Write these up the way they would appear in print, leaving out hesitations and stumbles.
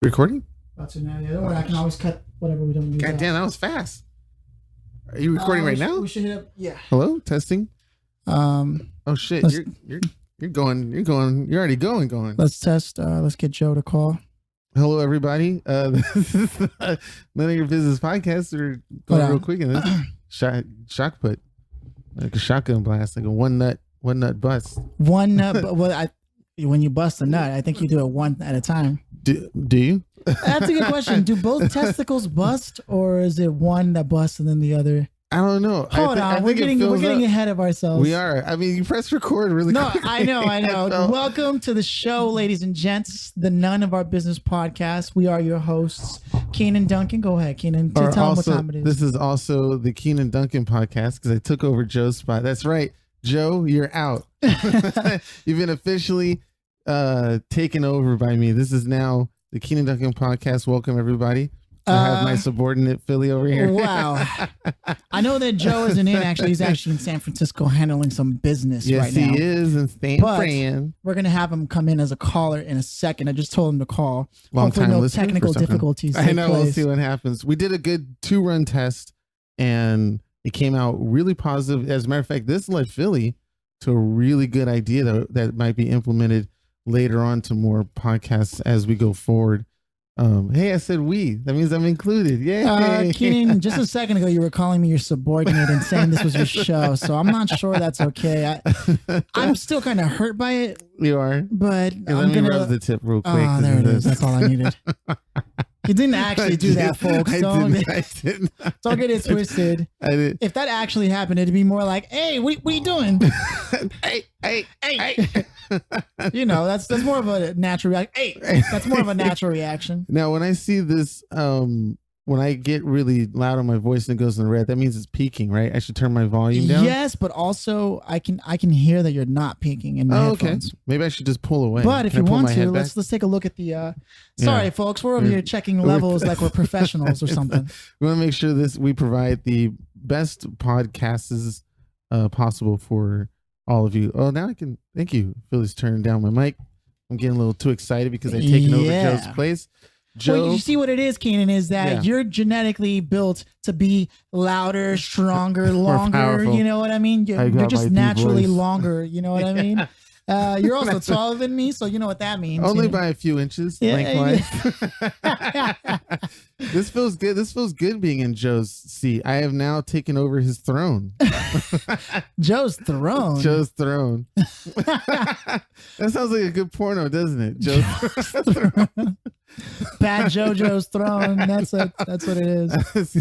Recording? About to now. Don't worry, I can always cut whatever we don't do. God damn, that was fast. Are you recording right now? We should hit up. Yeah. Hello, testing. Oh shit, you're going. You're already going. Let's test. Let's get Joe to call. Hello, everybody. This is None of Your Business podcast. We're going real quick in this shock put, like a shotgun blast, like a one nut bust. One nut. Well, when you bust a nut, I think you do it one at a time. Do you? That's a good question. Do both testicles bust, or is it one that busts and then the other? I don't know. Hold on, we're getting ahead of ourselves. We are. I mean, you press record really quick. No, I know. So. Welcome to the show, ladies and gents, the None of Our Business podcast. We are your hosts, Cianan Duncan. Go ahead, Cianan. Tell them what time it is. This is also the Cianan Duncan podcast because I took over Joe's spot. That's right. Joe, you're out. You've been officially taken over by me. This is now the Cianan Duncan podcast. Welcome, everybody. I have my subordinate Philly over here. Wow. I know that Joe isn't in. Actually, he's actually in San Francisco handling some business right now. Yes, he is in San Fran. We're going to have him come in as a caller in a second. I just told him to call. Hopefully no technical difficulties. I know. We'll see what happens. We did a good 2-run test, and it came out really positive. As a matter of fact, this led Philly to a really good idea that might be implemented later on to more podcasts as we go forward. Hey, I said we. That means I'm included. Yay. Cianan, just a second ago, you were calling me your subordinate and saying this was your show. So I'm not sure that's okay. I'm still kind of hurt by it. You are? But I'm going to rub the tip real quick. Oh, there it is. That's all I needed. He didn't actually do that, folks. Don't get it twisted. If that actually happened, it'd be more like, hey, what are you doing? hey. You know, that's more of a natural reaction. Hey, that's more of a natural reaction. Now, when I see this, when I get really loud on my voice and it goes in the red, that means it's peaking, right? I should turn my volume down. Yes, but also I can hear that you're not peaking in my headphones. Okay. Maybe I should just pull away. But if you want to, let's take a look at the. Sorry, folks, we're over here checking levels like we're professionals or something. We want to make sure we provide the best podcasts possible for all of you. Oh, now I can. Thank you. Philly's turning down my mic. I'm getting a little too excited because I've taken over Joe's place. Joe, well, you see what it is, Cianan, is that you're genetically built to be louder, stronger, longer. You know what I mean? You're just naturally longer. You know what I mean? You're also taller than me, so you know what that means. Only by a few inches lengthwise. This feels good. This feels good being in Joe's seat. I have now taken over his throne. Joe's throne. Joe's throne. That sounds like a good porno, doesn't it? Joe's throne. Bad JoJo's throne. That's what it is.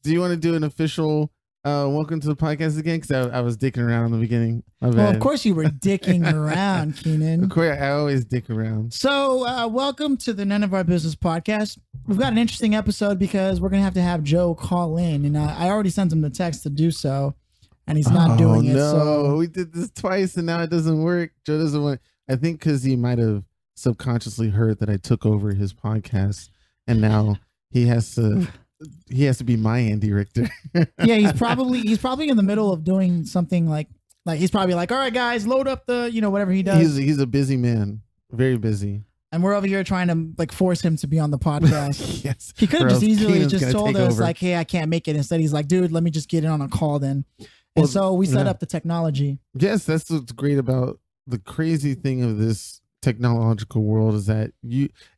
Do you want to do an official welcome to the podcast again? Because I was dicking around in the beginning. Well, of course you were dicking around, Cianan. Of course, I always dick around. So welcome to the None of Our Business podcast. We've got an interesting episode because we're going to have Joe call in. And I already sent him the text to do so. And he's not doing it. So we did this twice and now it doesn't work. Joe doesn't want. I think because he might have subconsciously heard that I took over his podcast. And now he has to be my Andy Richter. Yeah, he's probably in the middle of doing something like he's probably like, all right, guys, load up the, whatever he does. He's a busy man, very busy. And we're over here trying to force him to be on the podcast. Yes. He could have just easily told us like, hey, I can't make it. Instead, he's like, dude, let me just get in on a call then. And so we set up the technology. Yes, that's what's great about the crazy thing of this technological world is that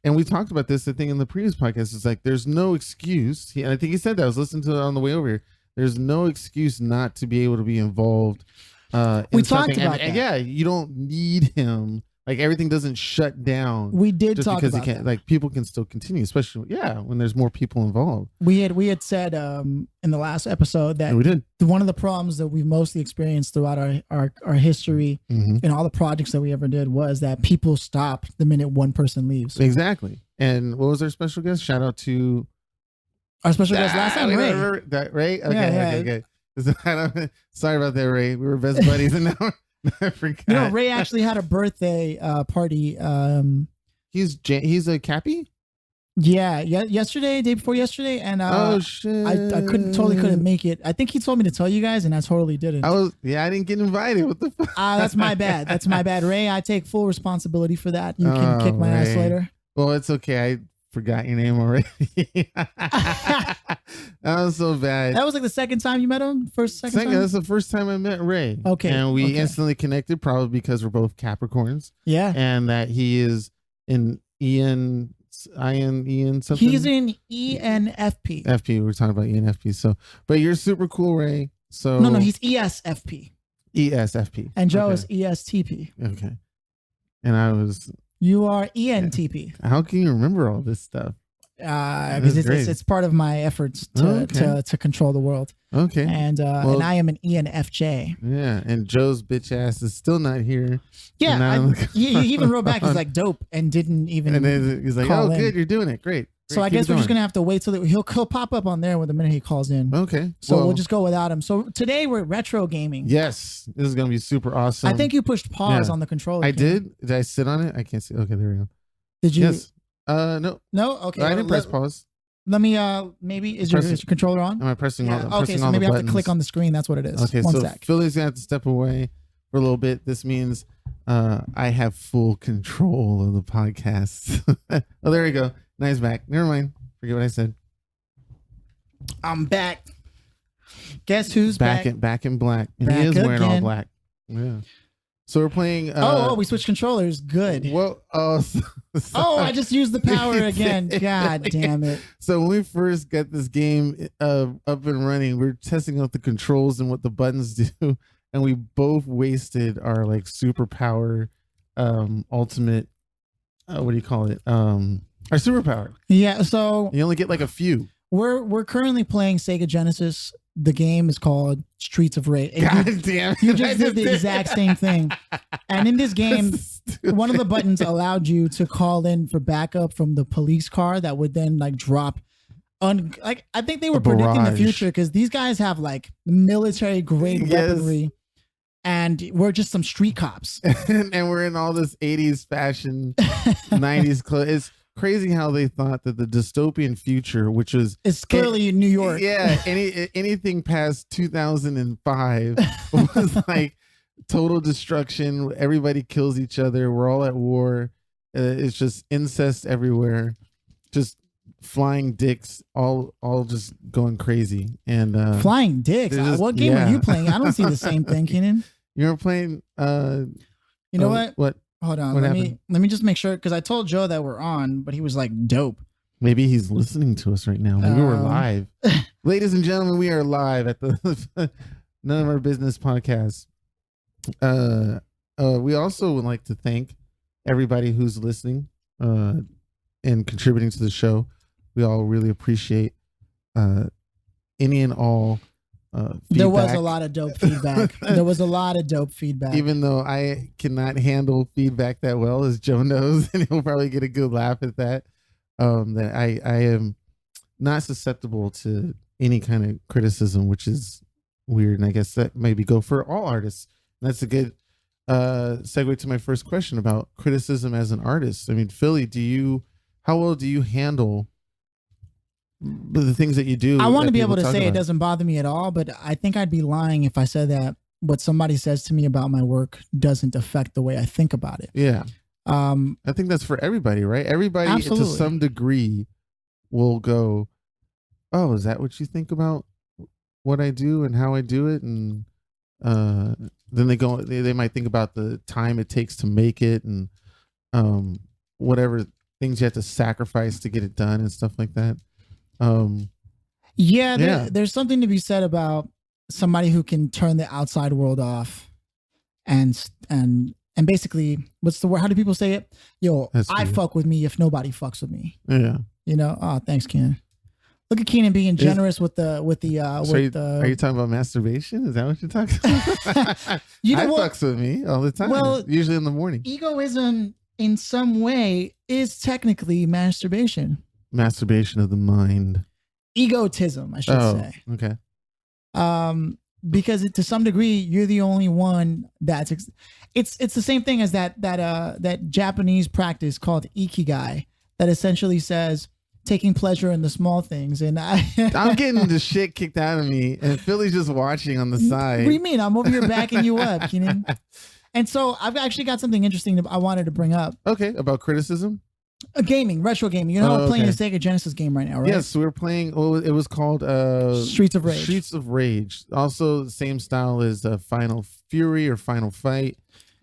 and we talked about this I think in the previous podcast. It's like there's no excuse. And I think he said that. I was listening to it on the way over here. There's no excuse not to be able to be involved. We talked about that. And yeah, you don't need him. Like everything doesn't shut down. We did just talk because about he can't. that. Like people can still continue, especially when there's more people involved. We had said in the last episode that we did. One of the problems that we've mostly experienced throughout our history and all the projects that we ever did was that people stop the minute one person leaves. Exactly. And what was our special guest? Shout out to our special guest last time, Ray. Ray? Okay. Sorry about that, Ray. We were best buddies and now I forgot. Ray actually had a birthday party. He's a Cappy? Yeah, yesterday, day before yesterday, and oh shit, I couldn't make it. I think he told me to tell you guys, and I totally didn't. I didn't get invited. What the fuck? That's my bad. That's my bad, Ray. I take full responsibility for that. You can kick my ass later. Well, it's okay. forgot your name already. That was so bad. That was like the second time you met him? Second time? That's the first time I met Ray. Okay. And we instantly connected, probably because we're both Capricorns. Yeah. And that he is in Ian something. He's in ENFP. FP. We're talking about ENFP. So, but you're super cool, Ray. So no, he's ESFP. ESFP. And Joe is ESTP. Okay. And you are ENTP. How can you remember all this stuff? Because it's part of my efforts to control the world. Okay. And I am an ENFJ. Yeah. And Joe's bitch ass is still not here. Yeah. He even wrote back. He's like, dope, and didn't even. And then he's like, oh, good, you're doing it. Great. So I guess we're just gonna have to wait till he'll pop up on there with the minute he calls in. Okay. So we'll just go without him. So today we're retro gaming. Yes, this is gonna be super awesome. I think you pushed pause on the controller. I did. Did I sit on it? I can't see. Okay, there we go. Did you? Yes. No. No. Okay. I didn't press pause. Let me. Maybe is your controller on? Am I pressing? Yeah. Okay. So maybe I have to click on the screen. That's what it is. Okay. One sec. Philly's gonna have to step away for a little bit. This means I have full control of the podcast. Oh, there we go. Nice back. Never mind. Forget what I said. I'm back. Guess who's back? Back in black. And he is wearing all black. Yeah. So we're playing. We switched controllers. Good. Well, I just used the power again. God damn it. So when we first got this game up and running, we we're testing out the controls and what the buttons do, and we both wasted our like superpower, ultimate. What do you call it? Our superpower. Yeah, so you only get like a few. We're currently playing Sega Genesis. The game is called Streets of Rage. God damn! You just did the exact same thing. And in this game, one of the buttons allowed you to call in for backup from the police car that would then like drop. I think they were predicting the future because these guys have like military grade weaponry. And we're just some street cops. And we're in all this 80s fashion, 90s clothes. It's crazy how they thought that the dystopian future, which was... It's clearly in New York. Yeah. Anything past 2005 was like total destruction. Everybody kills each other. We're all at war. It's just incest everywhere. Just flying dicks, all just going crazy. And flying dicks. What game are you playing? I don't see the same thing, Keenan. You're playing. You know what? What? Hold on. Let me just make sure because I told Joe that we're on, but he was like, "Dope." Maybe he's listening to us right now. Maybe we're live, ladies and gentlemen. We are live at the None of Our Business podcast. We also would like to thank everybody who's listening and contributing to the show. We all really appreciate any and all feedback. There was a lot of dope feedback. Even though I cannot handle feedback that well, as Joe knows, and he'll probably get a good laugh at that. That I am not susceptible to any kind of criticism, which is weird. And I guess that maybe go for all artists. And that's a good segue to my first question about criticism as an artist. I mean, Philly, how well do you handle the things that you do? I want to be able to say it doesn't bother me at all, but I think I'd be lying if I said that what somebody says to me about my work doesn't affect the way I think about it. Yeah. I think that's for everybody, right? Everybody absolutely. To some degree will go, oh, is that what you think about what I do and how I do it? And then they might think about the time it takes to make it and whatever things you have to sacrifice to get it done and stuff like that. There's something to be said about somebody who can turn the outside world off and basically, what's the word? How do people say it? Yo, I fuck with me if nobody fucks with me. Yeah. You know? Oh, thanks, Keenan. Look at Keenan being generous with the are you talking about masturbation? Is that what you're talking about? I fucks with me all the time. Well, usually in the morning. Egoism in some way is technically masturbation. Masturbation of the mind. Egotism, I should say. Okay. Because to some degree, you're the only one that's it's the same thing as that Japanese practice called ikigai that essentially says taking pleasure in the small things. And I'm getting the shit kicked out of me, and Philly's just watching on the side. What do you mean? I'm over here backing you up, Keenan. And so I've actually got something interesting that I wanted to bring up. Okay, about criticism. Retro gaming. You know, we're playing a Sega Genesis game right now, right? Yes, we're playing. Well, it was called Streets of Rage. Streets of Rage. Also, the same style as Final Fury or Final Fight.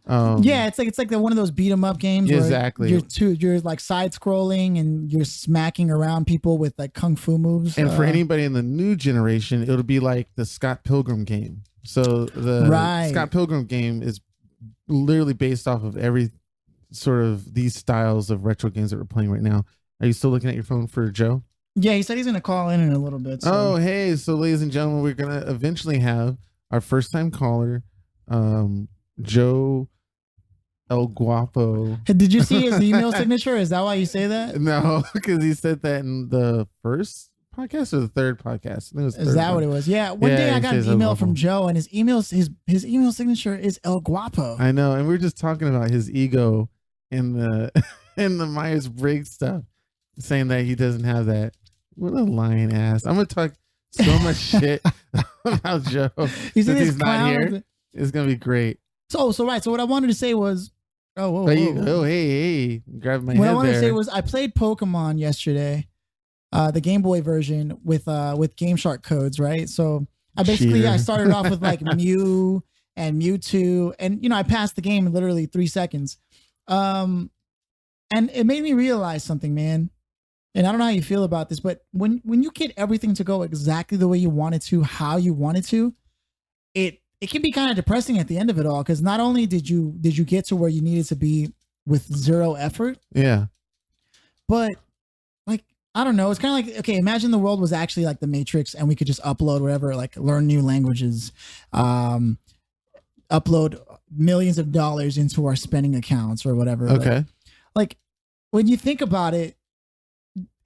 Yeah, it's like one of those beat 'em up games. Exactly. Where you're like side scrolling and you're smacking around people with like kung fu moves. And for anybody in the new generation, it'll be like the Scott Pilgrim game. So the Scott Pilgrim game is literally based off of every sort of these styles of retro games that we're playing right now. Are you still looking at your phone for Joe? Yeah, he said he's going to call in a little bit. So. Oh, hey. So ladies and gentlemen, we're going to eventually have our first time caller, Joe El Guapo. Did you see his email signature? Is that why you say that? No, because he said that in the first podcast or the third podcast. I think it was is that what it was? Yeah. One day I got an email from Joe, and his email signature is El Guapo. I know, and we were just talking about his ego in the in the Myers-Briggs stuff, saying that he doesn't have that. What a lying ass! I'm gonna talk so much shit about Joe. He's not here. It's gonna be great. So what I wanted to say was, hey, grab my head. What I wanted to say was, I played Pokemon yesterday, the Game Boy version with Game Shark codes, right? So I started off with like Mew and Mewtwo, and I passed the game in literally 3 seconds. And it made me realize something, man. And I don't know how you feel about this, but when you get everything to go exactly the way you want it to, how you want it to, it can be kind of depressing at the end of it all, because not only did you get to where you needed to be with zero effort, but like, I don't know, it's kind of like, okay, imagine the world was actually like the Matrix and we could just upload whatever, like learn new languages, upload millions of dollars into our spending accounts or whatever. Okay. Like when you think about it,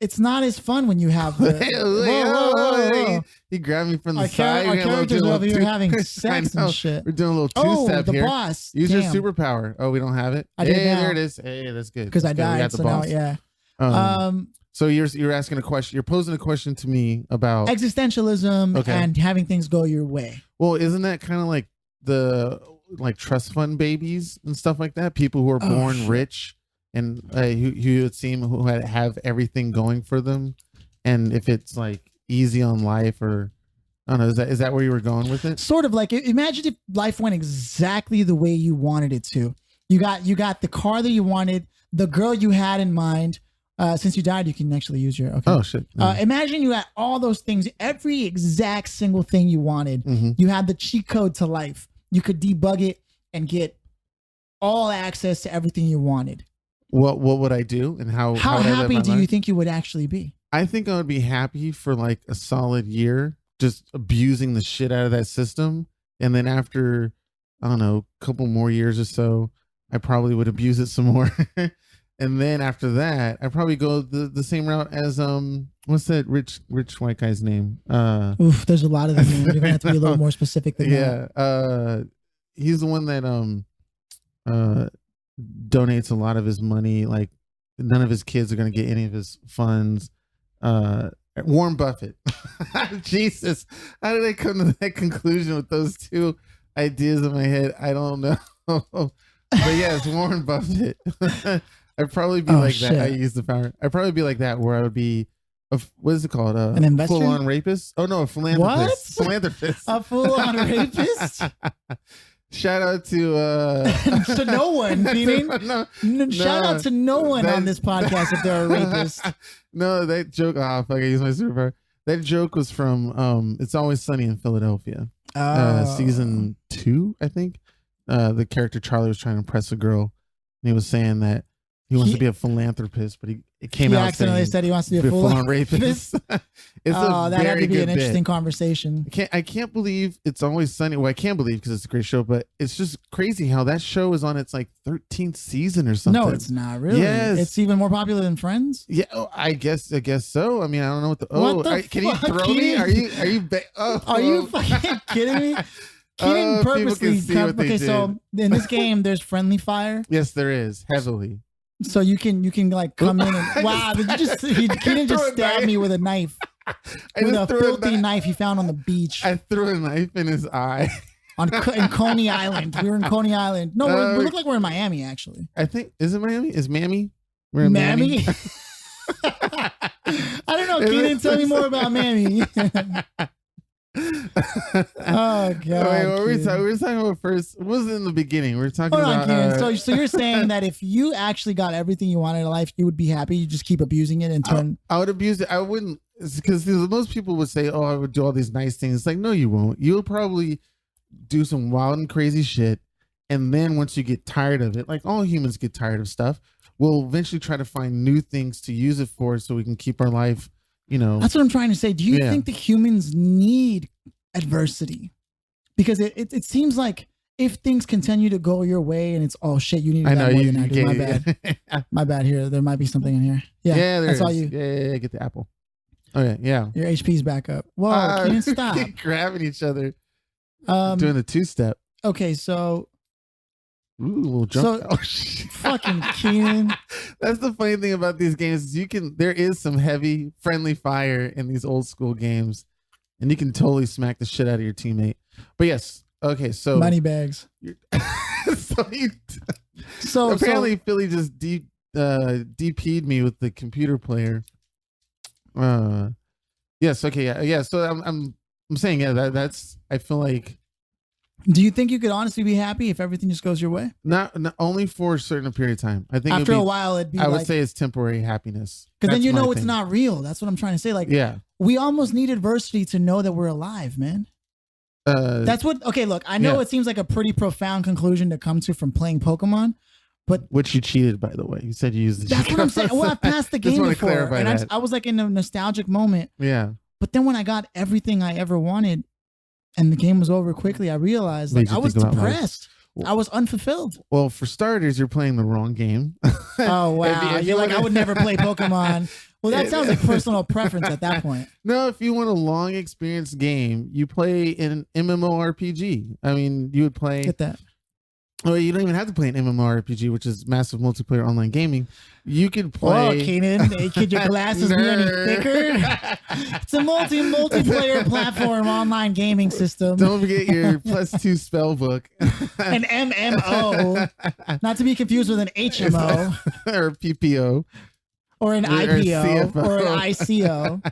it's not as fun when you have the. Whoa. He grabbed me from the side. Our characters over here having sex and shit. We're doing a little two-step here. The boss. Use your superpower. Oh, we don't have it? I did now. There it is. Hey, that's good. Because I died. So now, yeah. So you're asking a question. You're posing a question to me about existentialism and having things go your way. Well, isn't that kind of like the trust fund babies and stuff like that? People who are born rich. And who would seem who have everything going for them, and if it's like easy on life, or I don't know, is that where you were going with it? Sort of like, imagine if life went exactly the way you wanted it to. You got the car that you wanted, the girl you had in mind. Since you died, you can actually use your. Okay. Oh shit! Imagine you had all those things, every exact single thing you wanted. Mm-hmm. You had the cheat code to life. You could debug it and get all access to everything you wanted. What would I do, and how happy do you think you would actually be? I think I would be happy for like a solid year, just abusing the shit out of that system, and then after, I don't know, a couple more years or so, I probably would abuse it some more, and then after that, I probably go the same route as what's that rich white guy's name? Oof, there's a lot of them. You're gonna have to be a little more specific than that. He's the one that donates a lot of his money. Like none of his kids are going to get any of his funds. Warren Buffett. Jesus, how did I come to that conclusion with those two ideas in my head? I don't know. But yeah, it's Warren Buffett. I'd probably be that. I use the power. I'd probably be like that, where I would be what is it called? An investor? Full-on rapist? Oh no, a philanthropist. What? Philanthropist. A full-on rapist? Shout out to to no one, Keenan. Shout out to no one on this podcast if they're a rapist. No, that joke. Fuck, I use my superpower. That joke was from It's Always Sunny in Philadelphia. Season 2, I think. The character Charlie was trying to impress a girl, and he was saying that he wants to be a philanthropist, but it came out accidentally said he wants to be a full-on rapist. That had to be an interesting conversation. I can't believe It's Always Sunny. Well, I can't believe because it's a great show, but it's just crazy how that show is on its like 13th season or something. No, it's not really. Yes, it's even more popular than Friends. Yeah, I guess so. I mean, I don't know what the. Can you throw me? Are you? Are you fucking kidding me? Keenan purposely. Okay, so in this game, there's friendly fire. Yes, there is heavily. So you can like come in and wow! Keenan just stabbed me with a knife, with a filthy knife he found on the beach. I threw a knife in his eye in Coney Island. We were in Coney Island. No, we look like we're in Miami actually. I think is it Miami? Is Mammy? We're Mammy? I don't know. Keenan, tell me more about Mammy. Oh god! Wait, what we were talking about first. What was it in the beginning? We were talking about. So you're saying that if you actually got everything you wanted in life, you would be happy. You just keep abusing it and turn. I would abuse it. I wouldn't, because most people would say, "Oh, I would do all these nice things." It's like, no, you won't. You'll probably do some wild and crazy shit, and then once you get tired of it, like all humans get tired of stuff, we'll eventually try to find new things to use it for, so we can keep our life. That's what I'm trying to say. Do you think that humans need adversity? Because it seems like if things continue to go your way and it's shit, you need that more than I do. My bad. My bad here. There might be something in here. Yeah, that's all you. Yeah, get the apple. Okay, yeah. Your HP's back up. Whoa, can you stop? Keep grabbing each other. Doing the 2-step. Okay, so. Ooh, we'll jump. Fucking Keenan. That's the funny thing about these games. There is some heavy friendly fire in these old school games, and you can totally smack the shit out of your teammate. But yes, okay, so money bags. So apparently Philly just DP'd me with the computer player. Yes, okay, yeah. So I'm saying, that's I feel like. Do you think you could honestly be happy if everything just goes your way? Not only for a certain period of time. I think after a while, it'd be. I would say it's temporary happiness. Because then it's not real. That's what I'm trying to say. Like, we almost need adversity to know that we're alive, man. That's what. Okay, look, I know it seems like a pretty profound conclusion to come to from playing Pokemon, but which you cheated, by the way. You said you used the. That's what I'm saying. Well, I passed the game before, and I was like in a nostalgic moment. Yeah. But then when I got everything I ever wanted. And the game was over quickly. I realized I was depressed. I was unfulfilled. Well, for starters, you're playing the wrong game. Oh, wow. You're like, I would never play Pokemon. Well, that sounds like personal preference at that point. No, if you want a long experience game, you play an MMORPG. I mean, you would play. Get that. Well, you don't even have to play an MMORPG, which is massive multiplayer online gaming. You could play. Oh, Keenan, could your glasses be any thicker? It's a multiplayer platform online gaming system. Don't forget your +2 spell book. An MMO, not to be confused with an HMO or PPO, or an IPO, or an ICO.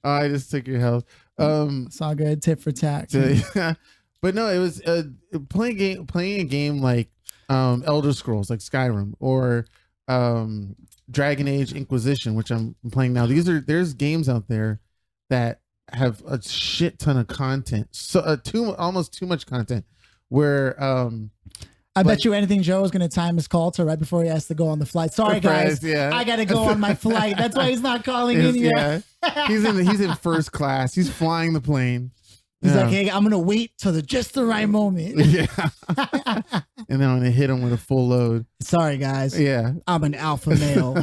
Oh, I just took your health. It's all good. Tip for tax. But no, it was playing a game like Elder Scrolls, like Skyrim, or Dragon Age Inquisition, which I'm playing now. There's games out there that have a shit ton of content, so almost too much content. Where I bet you anything Joe is going to time his call to right before he has to go on the flight. Sorry guys, I got to go on my flight. That's why he's not calling in yet. Yeah, he's in first class. He's flying the plane. He's like, hey, I'm going to wait till just the right moment. Yeah. And then I'm going to hit him with a full load. Sorry, guys. Yeah. I'm an alpha male.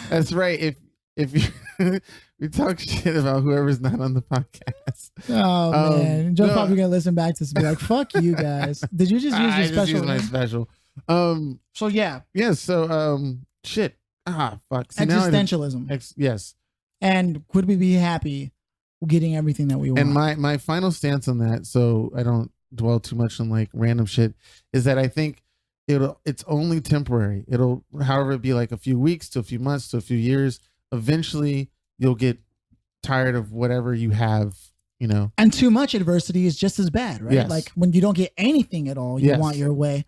That's right. If we talk shit about whoever's not on the podcast. Oh, man. Joe's probably going to listen back to this and be like, fuck you guys. Did you just use your special? I just used my special. So, yeah. Yeah, so, shit. Fuck. See, existentialism. Yes. And could we be happy getting everything that we want? And my final stance on that, so I don't dwell too much on like random shit, is that I think it's only temporary. It'll, however, it be like a few weeks to a few months to a few years. Eventually, you'll get tired of whatever you have, And too much adversity is just as bad, right? Yes. Like when you don't get anything at all, you want your way,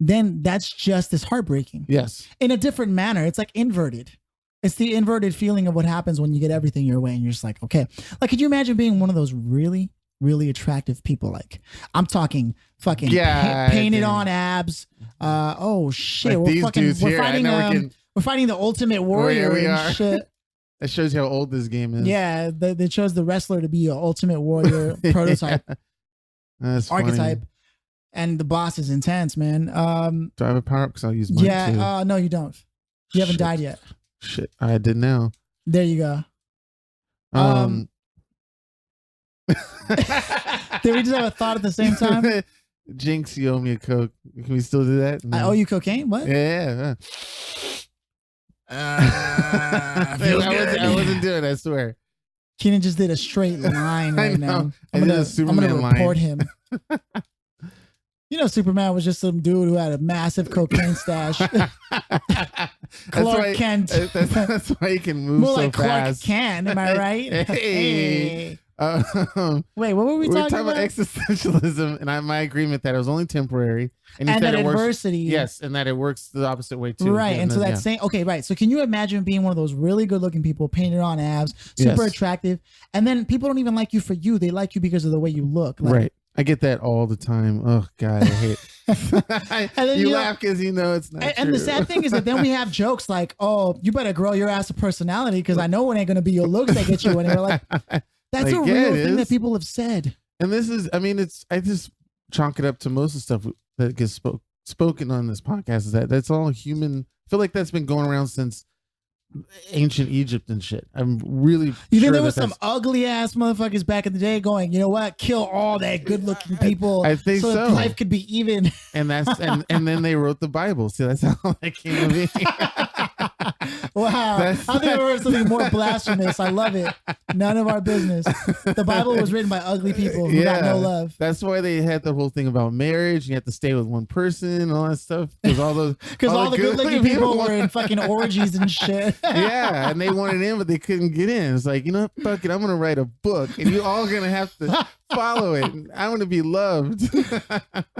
then that's just as heartbreaking. Yes. In a different manner, it's like inverted. It's the inverted feeling of what happens when you get everything your way and you're just like, okay. Like, could you imagine being one of those really, really attractive people? Like, I'm talking fucking painted on abs. Oh shit. Like we're fighting the Ultimate Warrior and shit. That shows you how old this game is. Yeah. They chose the wrestler to be an Ultimate Warrior prototype. That's archetype. Funny. And the boss is intense, man. Do I have a power up? Because I'll use mine too. No, you don't. You haven't died yet. Shit, I did now. There you go. Did we just have a thought at the same time? Jinx, you owe me a Coke. Can we still do that? No. I owe you cocaine? What? Yeah. I wasn't doing it, I swear. Keenan just did a straight line right now. I'm gonna report him. You know, Superman was just some dude who had a massive cocaine stash. Clark Kent. That's why he can move more so like fast. Clark Kent, am I right? Hey. Wait, what were we talking about? Existentialism, and my agreement that it was only temporary, and that adversity. Yes, and that it works the opposite way too. Right, and so that's saying, okay, right. So can you imagine being one of those really good-looking people, painted on abs, super attractive, and then people don't even like you for you; they like you because of the way you look. Like, right. I get that all the time. Oh God, I hate. And then, you laugh because you know it's not true. And the sad thing is that then we have jokes like, "Oh, you better grow your ass a personality because I know it ain't gonna be your looks that get you anywhere." Like, that's a real thing that people have said. And this is, I mean, I just chalk it up to most of the stuff that gets spoken on this podcast is that's all human. I feel like that's been going around since ancient Egypt and shit. I'm really you think there was some ugly ass motherfuckers back in the day going, you know what, kill all that good looking people. I think so. That life could be even. And that's and then they wrote the Bible. See, that's how that came to be. Wow. I've never heard something more blasphemous. I love it. None of our business. The Bible was written by ugly people who got no love. That's why they had the whole thing about marriage. You have to stay with one person and all that stuff. Because all the good looking people were in fucking orgies and shit. Yeah, and they wanted in, but they couldn't get in. It's like, you know, fuck it, I'm gonna write a book, and you all gonna have to follow it. I want to be loved.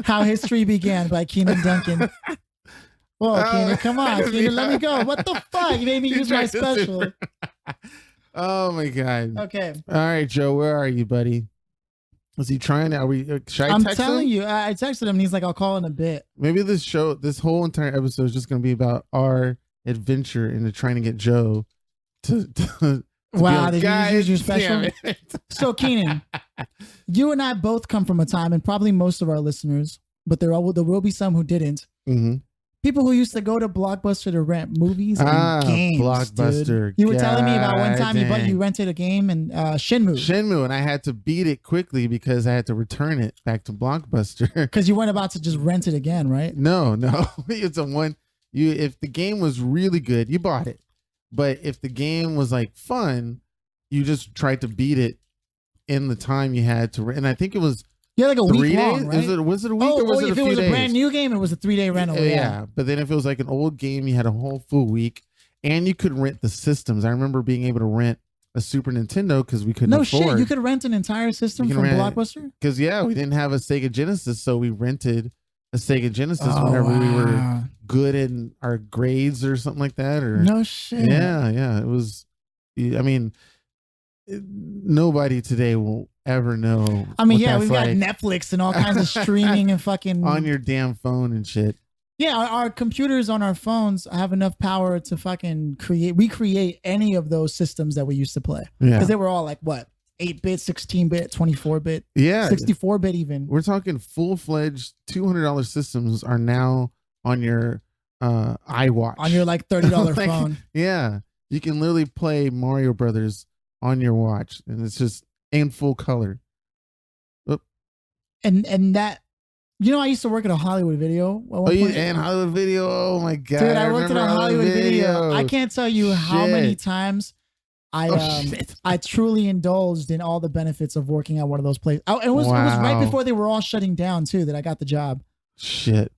How History Began by Cianan Duncan. Whoa, Cianan, come on, Cianan, let me go. What the fuck? You made me use my special. Oh my God. Okay. All right, Joe, where are you, buddy? Was he trying? Are we? Should I text telling him? you, I texted him, and he's like, "I'll call in a bit." Maybe this whole entire episode is just gonna be about our adventure into trying to get Joe to wow, like, did you use your special? So Cianan, you and I both come from a time, and probably most of our listeners, but there will be some who didn't. Mm-hmm. People who used to go to Blockbuster to rent movies and games. Blockbuster. Dude. You were telling me about one time you rented a game and Shenmue, and I had to beat it quickly because I had to return it back to Blockbuster. Because you weren't about to just rent it again, right? No, it's a one. If the game was really good, you bought it. But if the game was like fun, you just tried to beat it in the time you had to. And I think it was like a week long, right? Was it a week or was it a few days? If it was a brand new game, it was a 3-day rental. Yeah, but then if it was like an old game, you had a whole full week, and you could rent the systems. I remember being able to rent a Super Nintendo because we couldn't afford. No shit, you could rent an entire system from Blockbuster? Because we didn't have a Sega Genesis, so we rented a Sega Genesis whenever we were good in our grades or something like that. Or no shit. Yeah. It was, I mean, nobody today will ever know. I mean, we've got Netflix and all kinds of streaming and fucking on your damn phone and shit. Yeah, our computers on our phones have enough power to fucking recreate any of those systems that we used to play. Yeah, because they were all like what, 8-bit, 16-bit, 24-bit, 64-bit even. We're talking full-fledged $200 systems are now on your iWatch. On your like $30 phone. Yeah, you can literally play Mario Brothers on your watch, and it's just in full color. Oop. And that, you know, I used to work at a Hollywood Video. And Hollywood Video. Oh my God. Dude, I worked at a Hollywood Video. I can't tell you how many times I truly indulged in all the benefits of working at one of those places. It was right before they were all shutting down too that I got the job. Shit.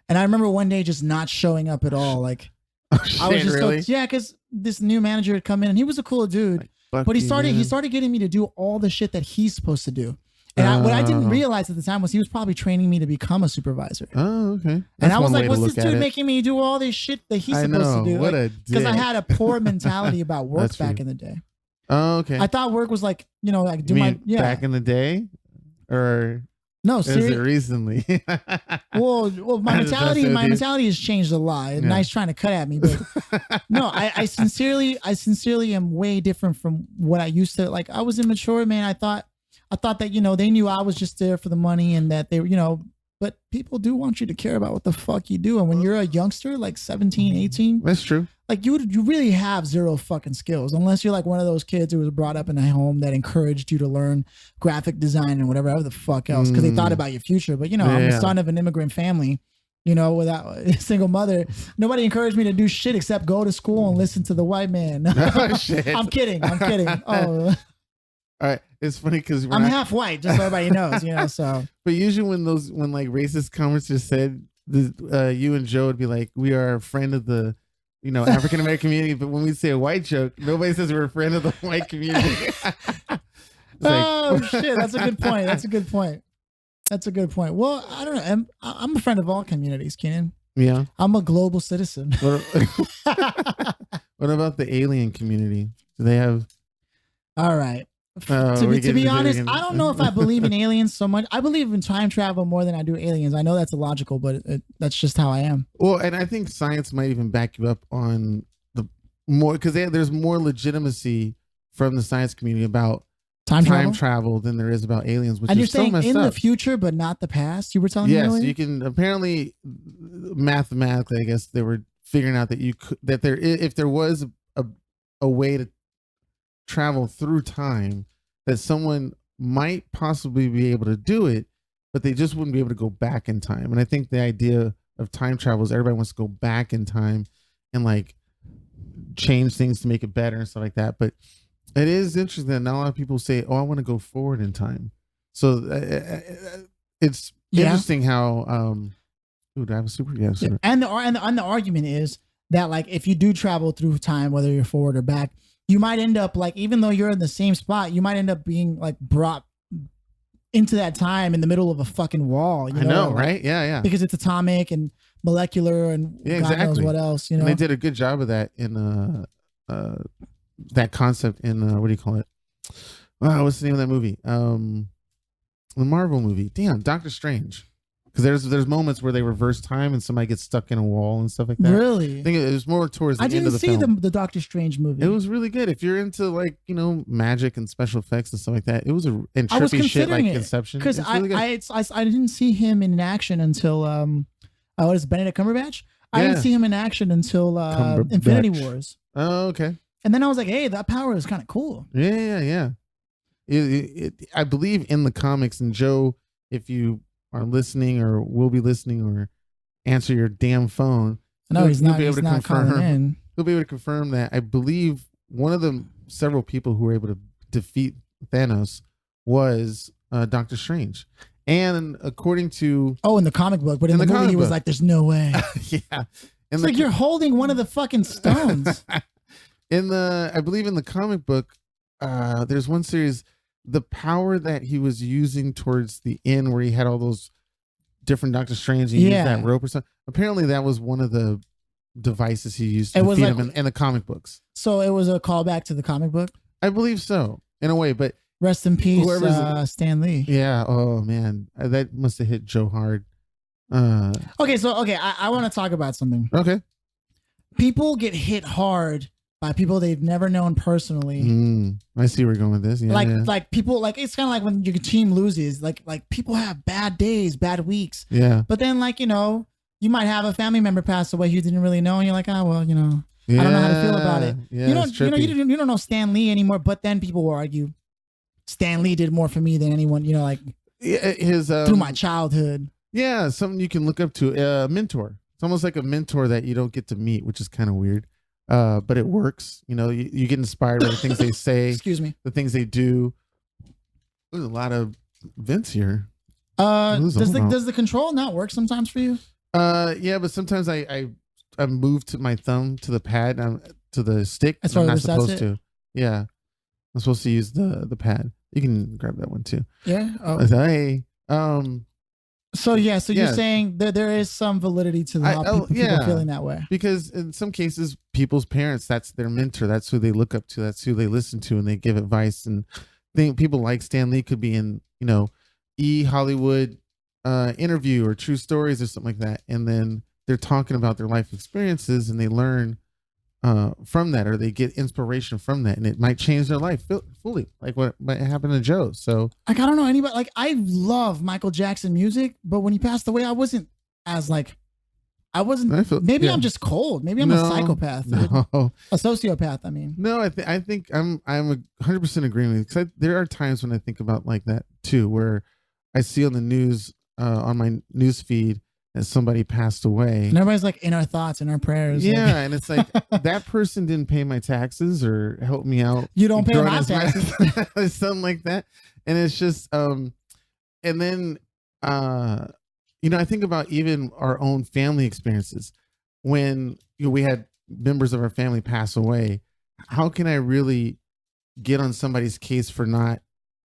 And I remember one day just not showing up at all. Like, I was just really? because this new manager had come in and he was a cool dude, but he started getting me to do all the shit that he's supposed to do. And what I didn't realize at the time was he was probably training me to become a supervisor. Oh, okay. And I was like, what's this dude making me do all this shit that he's supposed to do? What a dick. Because I had a poor mentality about work back in the day. Oh, okay. I thought work was like, like back in the day? Or no, is it recently? well, my mentality has changed a lot. Yeah. Nice trying to cut at me, but no, I sincerely am way different from what I used to. Like, I was immature, man. I thought that, they knew I was just there for the money and that they were, but people do want you to care about what the fuck you do. And when you're a youngster, like 17, 18, that's true. Like you really have zero fucking skills unless you're like one of those kids who was brought up in a home that encouraged you to learn graphic design and whatever the fuck else. Cause they thought about your future. But I'm the son of an immigrant family, without a single mother. Nobody encouraged me to do shit except go to school and listen to the white man. Oh, shit. I'm kidding. Oh, all right. it's funny because I'm half white, just so everybody knows, you know. So, but usually when like racist comments are said, you and Joe would be like, we are a friend of the, African American community. But when we say a white joke, nobody says we're a friend of the white community. Shit, that's a good point. That's a good point. That's a good point. Well, I don't know. I'm a friend of all communities, Kenan. Yeah, I'm a global citizen. What about the alien community? Do they have? All right. To be honest, I don't know if I believe in aliens so much. I believe in time travel more than I do aliens. I know that's illogical, but that's just how I am. Well, and I think science might even back you up on the more, because there's more legitimacy from the science community about time travel than there is about aliens. Which and is you're saying so messed in up. The future, but not the past. You were telling me earlier? Yes, you can. Apparently, mathematically, I guess they were figuring out that you could, that if there was a way to travel through time, that someone might possibly be able to do it, but they just wouldn't be able to go back in time. And I think the idea of time travel is everybody wants to go back in time and like change things to make it better and stuff like that. But it is interesting that not a lot of people say, "Oh, I want to go forward in time." So it's interesting how. Ooh, do I have a super? Yeah, super. And the argument is that like if you do travel through time, whether you're forward or back, you might end up like, even though you're in the same spot, you might end up being like brought into that time in the middle of a fucking wall. I know, like, right? Yeah. Because it's atomic and molecular and God knows what else. And they did a good job of that in that concept in what do you call it? What's the name of that movie? The Marvel movie. Damn, Doctor Strange. Because there's moments where they reverse time and somebody gets stuck in a wall and stuff like that. Really? I think it was more towards the end of the film. I didn't see the Doctor Strange movie. It was really good. If you're into like, magic and special effects and stuff like that, it was and trippy shit like Inception. Because I didn't see him in action until what is it, Benedict Cumberbatch? I didn't see him in action until Infinity Wars. Oh, okay. And then I was like, hey, that power is kind of cool. Yeah. I believe in the comics, and Joe, if you are listening or will be listening or answer your damn phone, no, he's not calling in. He'll be able to confirm that. I believe one of the several people who were able to defeat Thanos was Doctor Strange. And according to in the comic book, but in the movie he was like, "There's no way." Yeah, it's like you're holding one of the fucking stones. I believe in the comic book, there's one series, the power that he was using towards the end where he had all those different Doctor Strange and he used that rope or something. Apparently that was one of the devices he used to defeat him in the comic books. So it was a callback to the comic book? I believe so, in a way, but rest in peace, Stan Lee. Yeah. Oh man, that must have hit Joe hard. Okay. I want to talk about something. Okay. People get hit hard by people they've never known personally. I see where we're going with this. Yeah, like people, like it's kind of like when your team loses. Like people have bad days, bad weeks. Yeah. But then you might have a family member pass away you didn't really know, and you're like, oh well, I don't know how to feel about it. Yeah, you don't know Stan Lee anymore. But then people will argue, Stan Lee did more for me than anyone. His through my childhood. Yeah, something you can look up to. A mentor. It's almost like a mentor that you don't get to meet, which is kind of weird. But it works. You get inspired by the things they say. Excuse me. The things they do. There's a lot of vents here. Does the control not work sometimes for you? Yeah, but sometimes I move to my thumb to the pad, to the stick. I'm not supposed to. Yeah, I'm supposed to use the pad. You can grab that one too. Yeah. Oh. Hey. So you're saying that there is some validity to people feeling that way, because in some cases, people's parents, that's their mentor, that's who they look up to, that's who they listen to, and they give advice. And think people like Stan Lee could be in Hollywood interview or True Stories or something like that, and then they're talking about their life experiences and they learn from that, or they get inspiration from that, and it might change their life fully, like what happened to Joe. So I don't know anybody, I love Michael Jackson music, but when he passed away, I wasn't maybe I'm just cold, maybe I'm a psychopath, a sociopath. I mean, no, I think I'm 100% agreeing with you, because there are times when I think about like that too, where I see on the news on my news feed that somebody passed away. And everybody's like in our thoughts and our prayers. Yeah. Like. And it's like that person didn't pay my taxes or help me out. You don't pay my taxes. Something like that. And it's just, and then, I think about even our own family experiences when we had members of our family pass away. How can I really get on somebody's case for not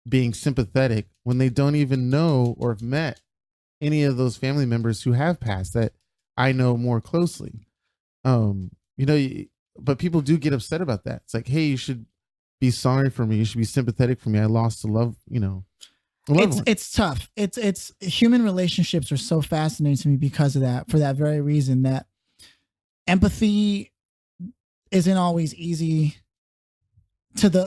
being sympathetic when they don't even know or have met any of those family members who have passed that I know more closely? But people do get upset about that. It's like, hey, you should be sorry for me. You should be sympathetic for me. I lost a love, It's tough. It's human relationships are so fascinating to me because of that, for that very reason, that empathy isn't always easy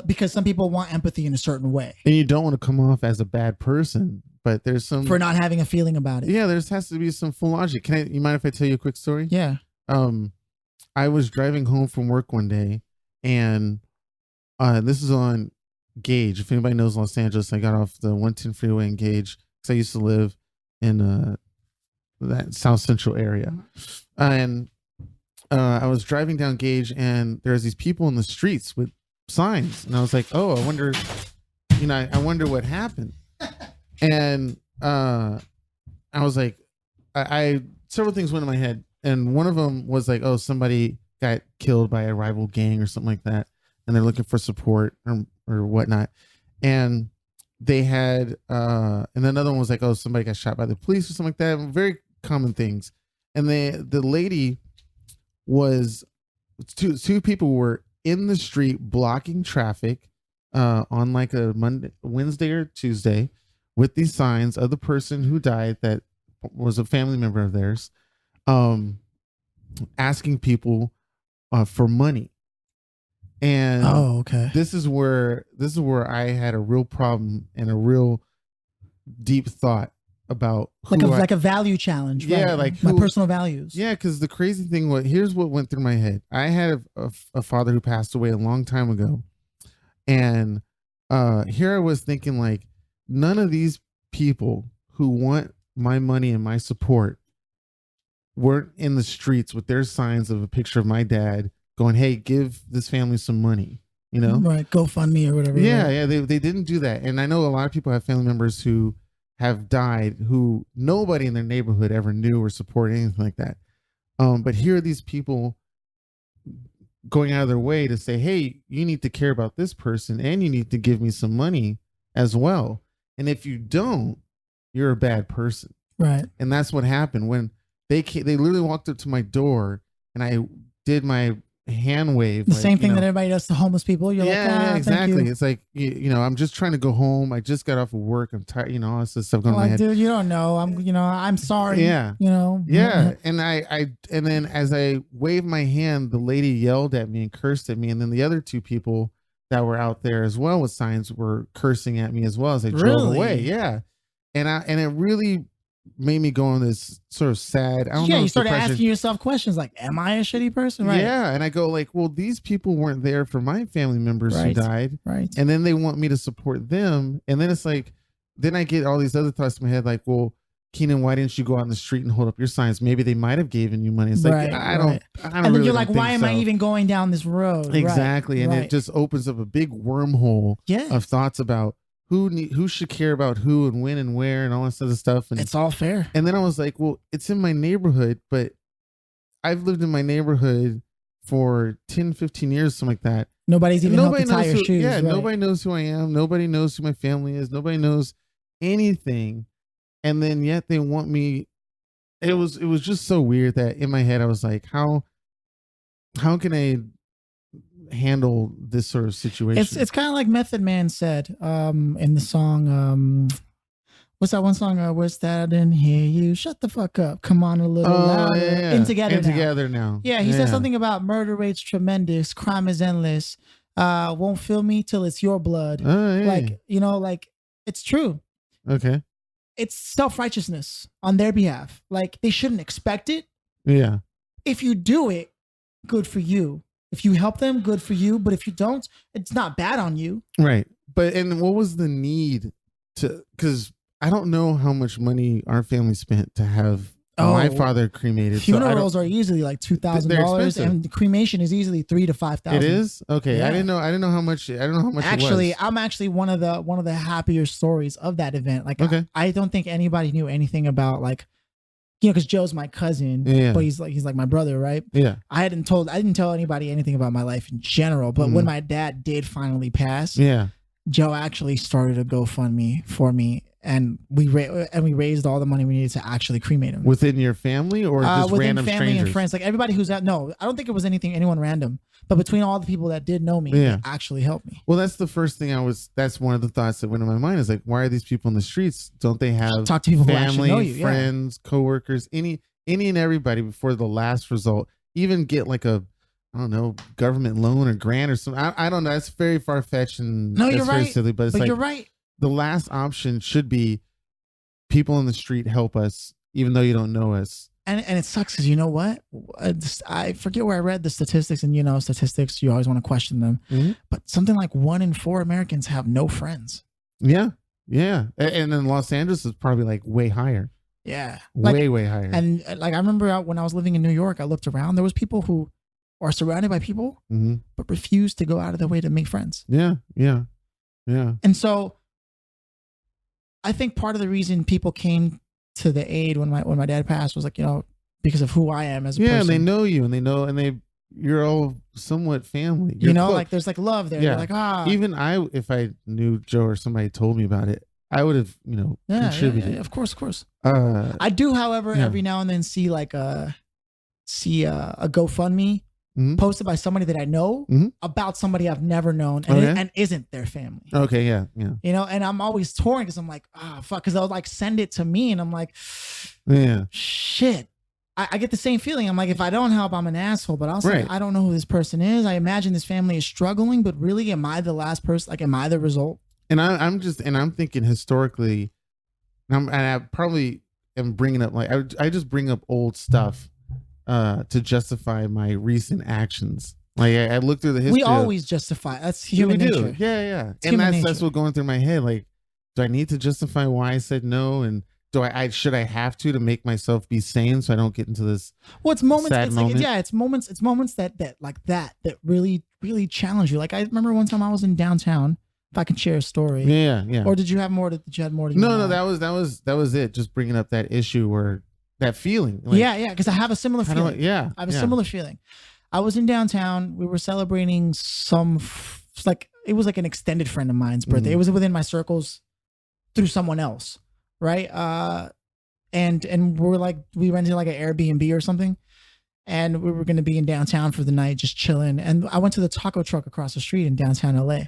because some people want empathy in a certain way. And you don't want to come off as a bad person, but there's some for not having a feeling about it. Yeah, there has to be some full logic. You mind if I tell you a quick story? Yeah. I was driving home from work one day, and this is on Gage. If anybody knows Los Angeles, I got off the 110 freeway in Gage because I used to live in that South Central area, and I was driving down Gage, and there's these people in the streets with signs, and I was like, oh, I wonder what happened. And I was like, I several things went in my head, and one of them was like, oh, somebody got killed by a rival gang or something like that, and they're looking for support or whatnot. And they had and another one was like, oh, somebody got shot by the police or something like that. Very common things. And the lady was two people were in the street blocking traffic on like a Wednesday or Tuesday with these signs of the person who died that was a family member of theirs, asking people for money. And okay, this is where I had a real problem and a real deep thought about like a value challenge. Yeah, right? like my personal values. Yeah, because the crazy thing was, here's what went through my head. I had a father who passed away a long time ago, and here I was thinking, like, none of these people who want my money and my support weren't in the streets with their signs of a picture of my dad going, hey, give this family some money, right? GoFundMe or whatever. Yeah, right? yeah, they didn't do that. And I know a lot of people have family members who have died who nobody in their neighborhood ever knew or supported, anything like that. But here are these people going out of their way to say, hey, you need to care about this person and you need to give me some money as well. And if you don't, you're a bad person. Right. And that's what happened when they literally walked up to my door, and I did my hand wave. The same thing that everybody does to homeless people. You're like, exactly. It's like, I'm just trying to go home. I just got off of work. I'm tired. All this stuff going on in my head. Dude, you don't know. I'm sorry. Yeah. Yeah. And and then as I waved my hand, the lady yelled at me and cursed at me. And then the other two people that were out there as well with signs were cursing at me as well as I drove away. Yeah. And it really made me go on this sort of sad, I don't know. You started asking yourself questions like, am I a shitty person? Right. Yeah. And I go like, well, these people weren't there for my family members who died. Right. And then they want me to support them. And then it's like, then I get all these other thoughts in my head, like, well, Keenan, why didn't you go out in the street and hold up your signs? Maybe they might have given you money. It's like, I don't and then really you're like, why am I even going down this road? Exactly. And it just opens up a big wormhole of thoughts about who should care about who and when and where and all this other stuff. And it's all fair. And then I was like, well, it's in my neighborhood, but I've lived in my neighborhood for 10, 15 years, something like that. Nobody's even helped to tie your shoes. Yeah, nobody knows who I am. Nobody knows who my family is. Nobody knows anything. And then yet they want me. It was just so weird that in my head I was like, how can I handle this sort of situation? It's kind of like Method Man said in the song, what's that one song? What's that? I didn't hear you. Shut the fuck up. Come on a little louder. Yeah. In Together Now. Yeah, he said something about murder rates tremendous, crime is endless, won't feel me till it's your blood. Like, like it's true. Okay. It's self-righteousness on their behalf. Like, they shouldn't expect it. Yeah. If you do it, good for you. If you help them, good for you. But if you don't, it's not bad on you. Right. And what was the need to, because I don't know how much money our family spent to have my father cremated. Funerals are easily like $2,000, and the cremation is easily $3,000 to $5,000. It is? Okay. Yeah. I didn't know how much. I don't know how much. Actually, it was. I'm actually one of the happier stories of that event. Like, I don't think anybody knew anything about, like, because Joe's my cousin, but he's like my brother, right? Yeah. I didn't tell anybody anything about my life in general. But when my dad did finally pass, Joe actually started a GoFundMe for me, and we raised all the money we needed to actually cremate him. Within your family or just within random family strangers? And friends, like everybody who's out. No, I don't think it was anyone random. But between all the people that did know me, they actually helped me. Well, that's the first thing that's one of the thoughts that went in my mind is like, why are these people in the streets? Don't they have talk to people family, who actually know you, friends, coworkers, any and everybody before the last result? Even get like a, I don't know, government loan or grant or something. I don't know. That's very far fetched and no, you're very right. silly. But it's like you're right. The last option should be people in the street help us, even though you don't know us. And it sucks because you know what? I forget where I read the statistics, and statistics, you always want to question them. But something like 1 in 4 Americans have no friends. Yeah. Yeah. And in Los Angeles is probably like way higher. Yeah. Way higher. And like I remember when I was living in New York, I looked around, there was people who are surrounded by people, but refuse to go out of their way to make friends. Yeah. Yeah. Yeah. And so I think part of the reason people came to the aid when my dad passed was like, because of who I am as a person. Yeah, and they know you, and you're all somewhat family. Like there's like love there. Yeah. You're like, Even if I knew Joe or somebody told me about it, I would have, contributed. Yeah, of course. I do, however, every now and then see a GoFundMe posted by somebody that I know about somebody I've never known and isn't their family. Okay, yeah. And I'm always torn because I'm like, fuck, because they'll like send it to me and I'm like, shit. I get the same feeling. I'm like, if I don't help, I'm an asshole. But also, I don't know who this person is. I imagine this family is struggling, but really, am I the last person? Like, am I the result? And I'm thinking historically, and I probably am bringing up I just bring up old stuff to justify my recent actions. Like I look through the history. We always justify. That's human nature. Yeah. And that's what's going through my head. Like, do I need to justify why I said no? And should I have to make myself be sane so I don't get into this? Well, it's moments. Sad moment. It's moments that really, really challenge you. Like I remember one time I was in downtown. If I can share a story. Yeah. Or did you have more? No, that was it. Just bringing up that issue or that feeling. Like, because I have a similar feeling. I have a similar feeling. I was in downtown. We were celebrating it was like an extended friend of mine's birthday. It was within my circles through someone else, right? And we rented like an Airbnb or something, and we were going to be in downtown for the night, just chilling. And I went to the taco truck across the street in downtown LA.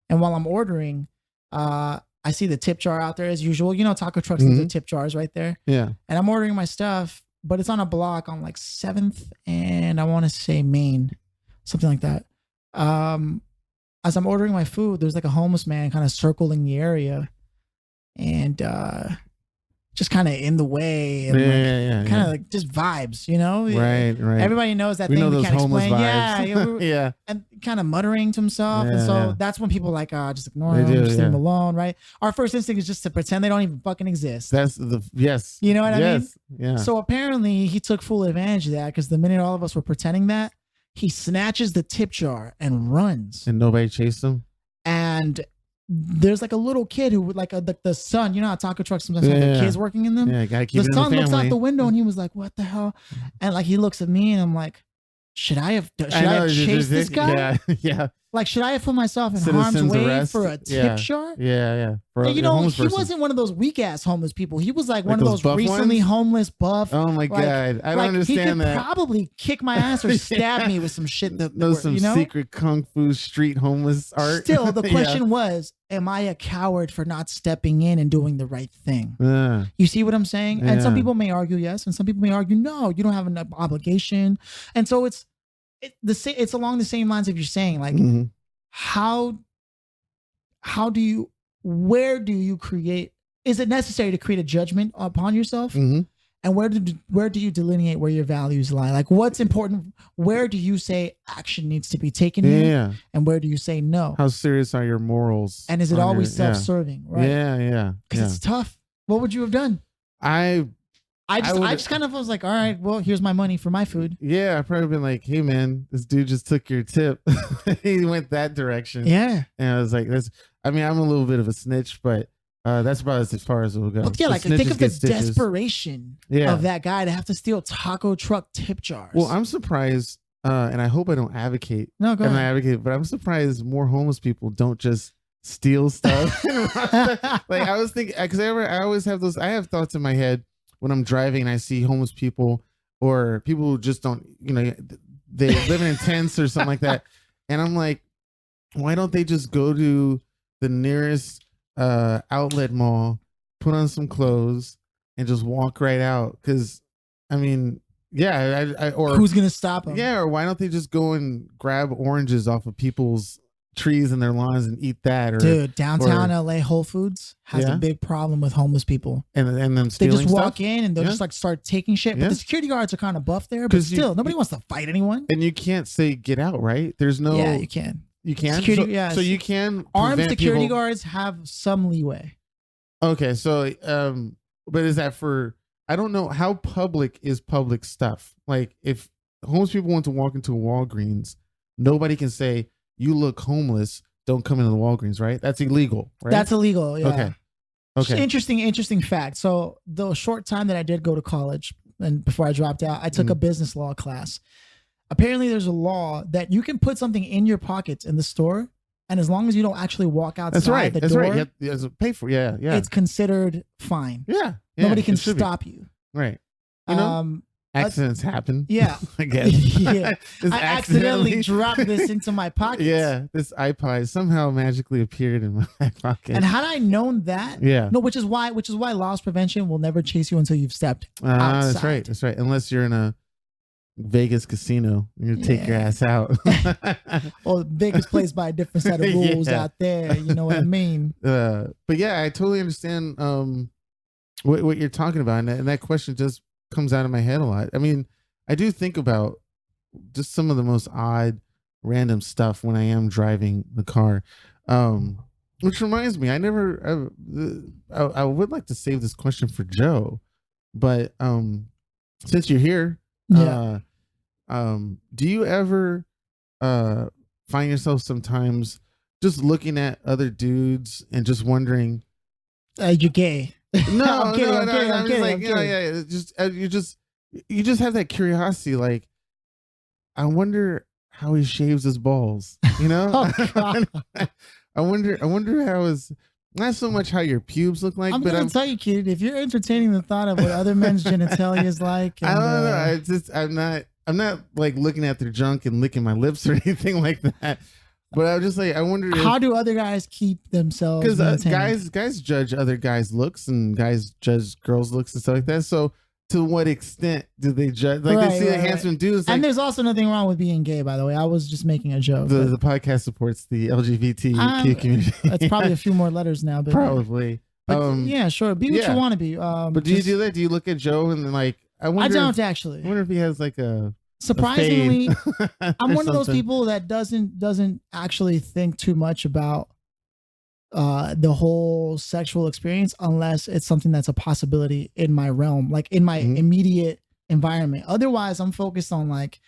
And while I'm ordering, I see the tip jar out there as usual. Taco trucks have the tip jars right there. Yeah. And I'm ordering my stuff, but it's on a block on like 7th and I want to say Main, something like that. As I'm ordering my food, there's like a homeless man kind of circling the area and just kind of in the way and kind of like just vibes, Right. Everybody knows that thing we can't explain. Vibes. Yeah. And kind of muttering to himself. And so that's when people like, just ignore him, just leave him alone, right? Our first instinct is just to pretend they don't even fucking exist. Yes. You know what I mean? Yeah. So apparently he took full advantage of that because the minute all of us were pretending that, he snatches the tip jar and runs. And nobody chased him? And there's like a little kid who would like the son, how taco trucks sometimes have the kids working in them. Yeah, gotta keep the it son in the looks family. out the window and he was like, "What the hell?" And like he looks at me and I'm like, "Should I have chased this guy? Yeah. Like, should I have put myself in Citizens harm's way arrest. for a tip jar?" Yeah. He wasn't one of those weak ass homeless people. He was like one of those recently ones? homeless buff. Oh my God. I don't understand that. He could probably kick my ass or stab me with some shit some secret kung fu street homeless art. Still, the question was, am I a coward for not stepping in and doing the right thing? You see what I'm saying? And some people may argue yes, and some people may argue no. You don't have an obligation. And so it's along the same lines of you're saying, like, where do you create? Is it necessary to create a judgment upon yourself? And where do you delineate where your values lie? Like, what's important? Where do you say action needs to be taken here? And where do you say no? How serious are your morals? And is it always self-serving? Right? Yeah. Because it's tough. What would you have done? I just kind of was like, all right, well, here's my money for my food. Yeah, I've probably been like, hey man, this dude just took your tip. He went that direction. Yeah. And I was like, I'm a little bit of a snitch, but that's about as far as it will go. But yeah, like think of the desperation of that guy to have to steal taco truck tip jars. Well, I'm surprised, and I hope I don't advocate. No, go ahead. But I'm surprised more homeless people don't just steal stuff. Like I was thinking, because I always have those. I have thoughts in my head when I'm driving and I see homeless people or people who just don't, they live in tents or something like that, and I'm like, why don't they just go to the nearest outlet mall, put on some clothes, and just walk right out? Because I mean, yeah, or who's gonna stop them? Yeah, or why don't they just go and grab oranges off of people's trees in their lawns and eat that? Or dude, downtown LA Whole Foods has a big problem with homeless people, and them they stealing just walk stuff? in and they'll just like start taking shit. But the security guards are kind of buff there, but still, nobody wants to fight anyone. And you can't say get out, right? There's no. Yeah, you can. You can. So you can. Armed security guards have some leeway. Okay, so but is that for? I don't know how public is public stuff. Like if homeless people want to walk into a Walgreens, nobody can say you look homeless. Don't come into the Walgreens, right? That's illegal, right? That's illegal. Yeah. Okay. Interesting fact. So the short time that I did go to college and before I dropped out, I took a business law class. Apparently there's a law that you can put something in your pockets in the store, and as long as you don't actually walk outside the door, right. You have to pay for it. Yeah. It's considered fine. Yeah. Nobody can stop you. Right. Accidents happen. Yeah. I guess. Yeah. I accidentally dropped this into my pocket. Yeah. This iPod somehow magically appeared in my pocket. And had I known that, no, which is why loss prevention will never chase you until you've stepped outside. That's right. Unless you're in a Vegas casino, you take your ass out. Well, Vegas plays by a different set of rules out there. You know what I mean? But yeah, I totally understand what you're talking about, and that question just comes out of my head a lot. I mean, I do think about just some of the most odd, random stuff when I am driving the car. Which reminds me, I would like to save this question for Joe, but since you're here. Do you ever find yourself sometimes just looking at other dudes and just wondering, you're gay? No, I'm kidding. I'm just you just have that curiosity, like, I wonder how he shaves his balls, I wonder how his, not so much how your pubes look like, I'm but gonna tell you, kid, if you're entertaining the thought of what other men's genitalia is like, and, I don't know. I'm not like looking at their junk and licking my lips or anything like that. But I was just like, I wonder how do other guys keep themselves? Because guys judge other guys' looks and guys judge girls' looks and stuff like that. So to what extent do they judge? Like they see a handsome dude, and there's also nothing wrong with being gay, by the way. I was just making a joke. The podcast supports the LGBTQ community. It's probably a few more letters now, but probably. But yeah, sure. Be what you want to be. But do you do that? Do you look at Joe and then like I don't actually. I wonder if he has like a surprisingly. I'm one of those people that doesn't actually think too much about the whole sexual experience unless it's something that's a possibility in my realm, like in my immediate environment. Otherwise, I'm focused on like,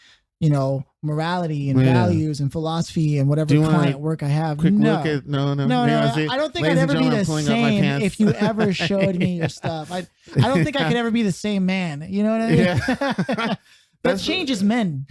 morality and values and philosophy and whatever client work I have. No, I don't think I'd ever be the same if you ever showed me your stuff. I don't think I could ever be the same man. You know what I mean? Yeah. That changes men.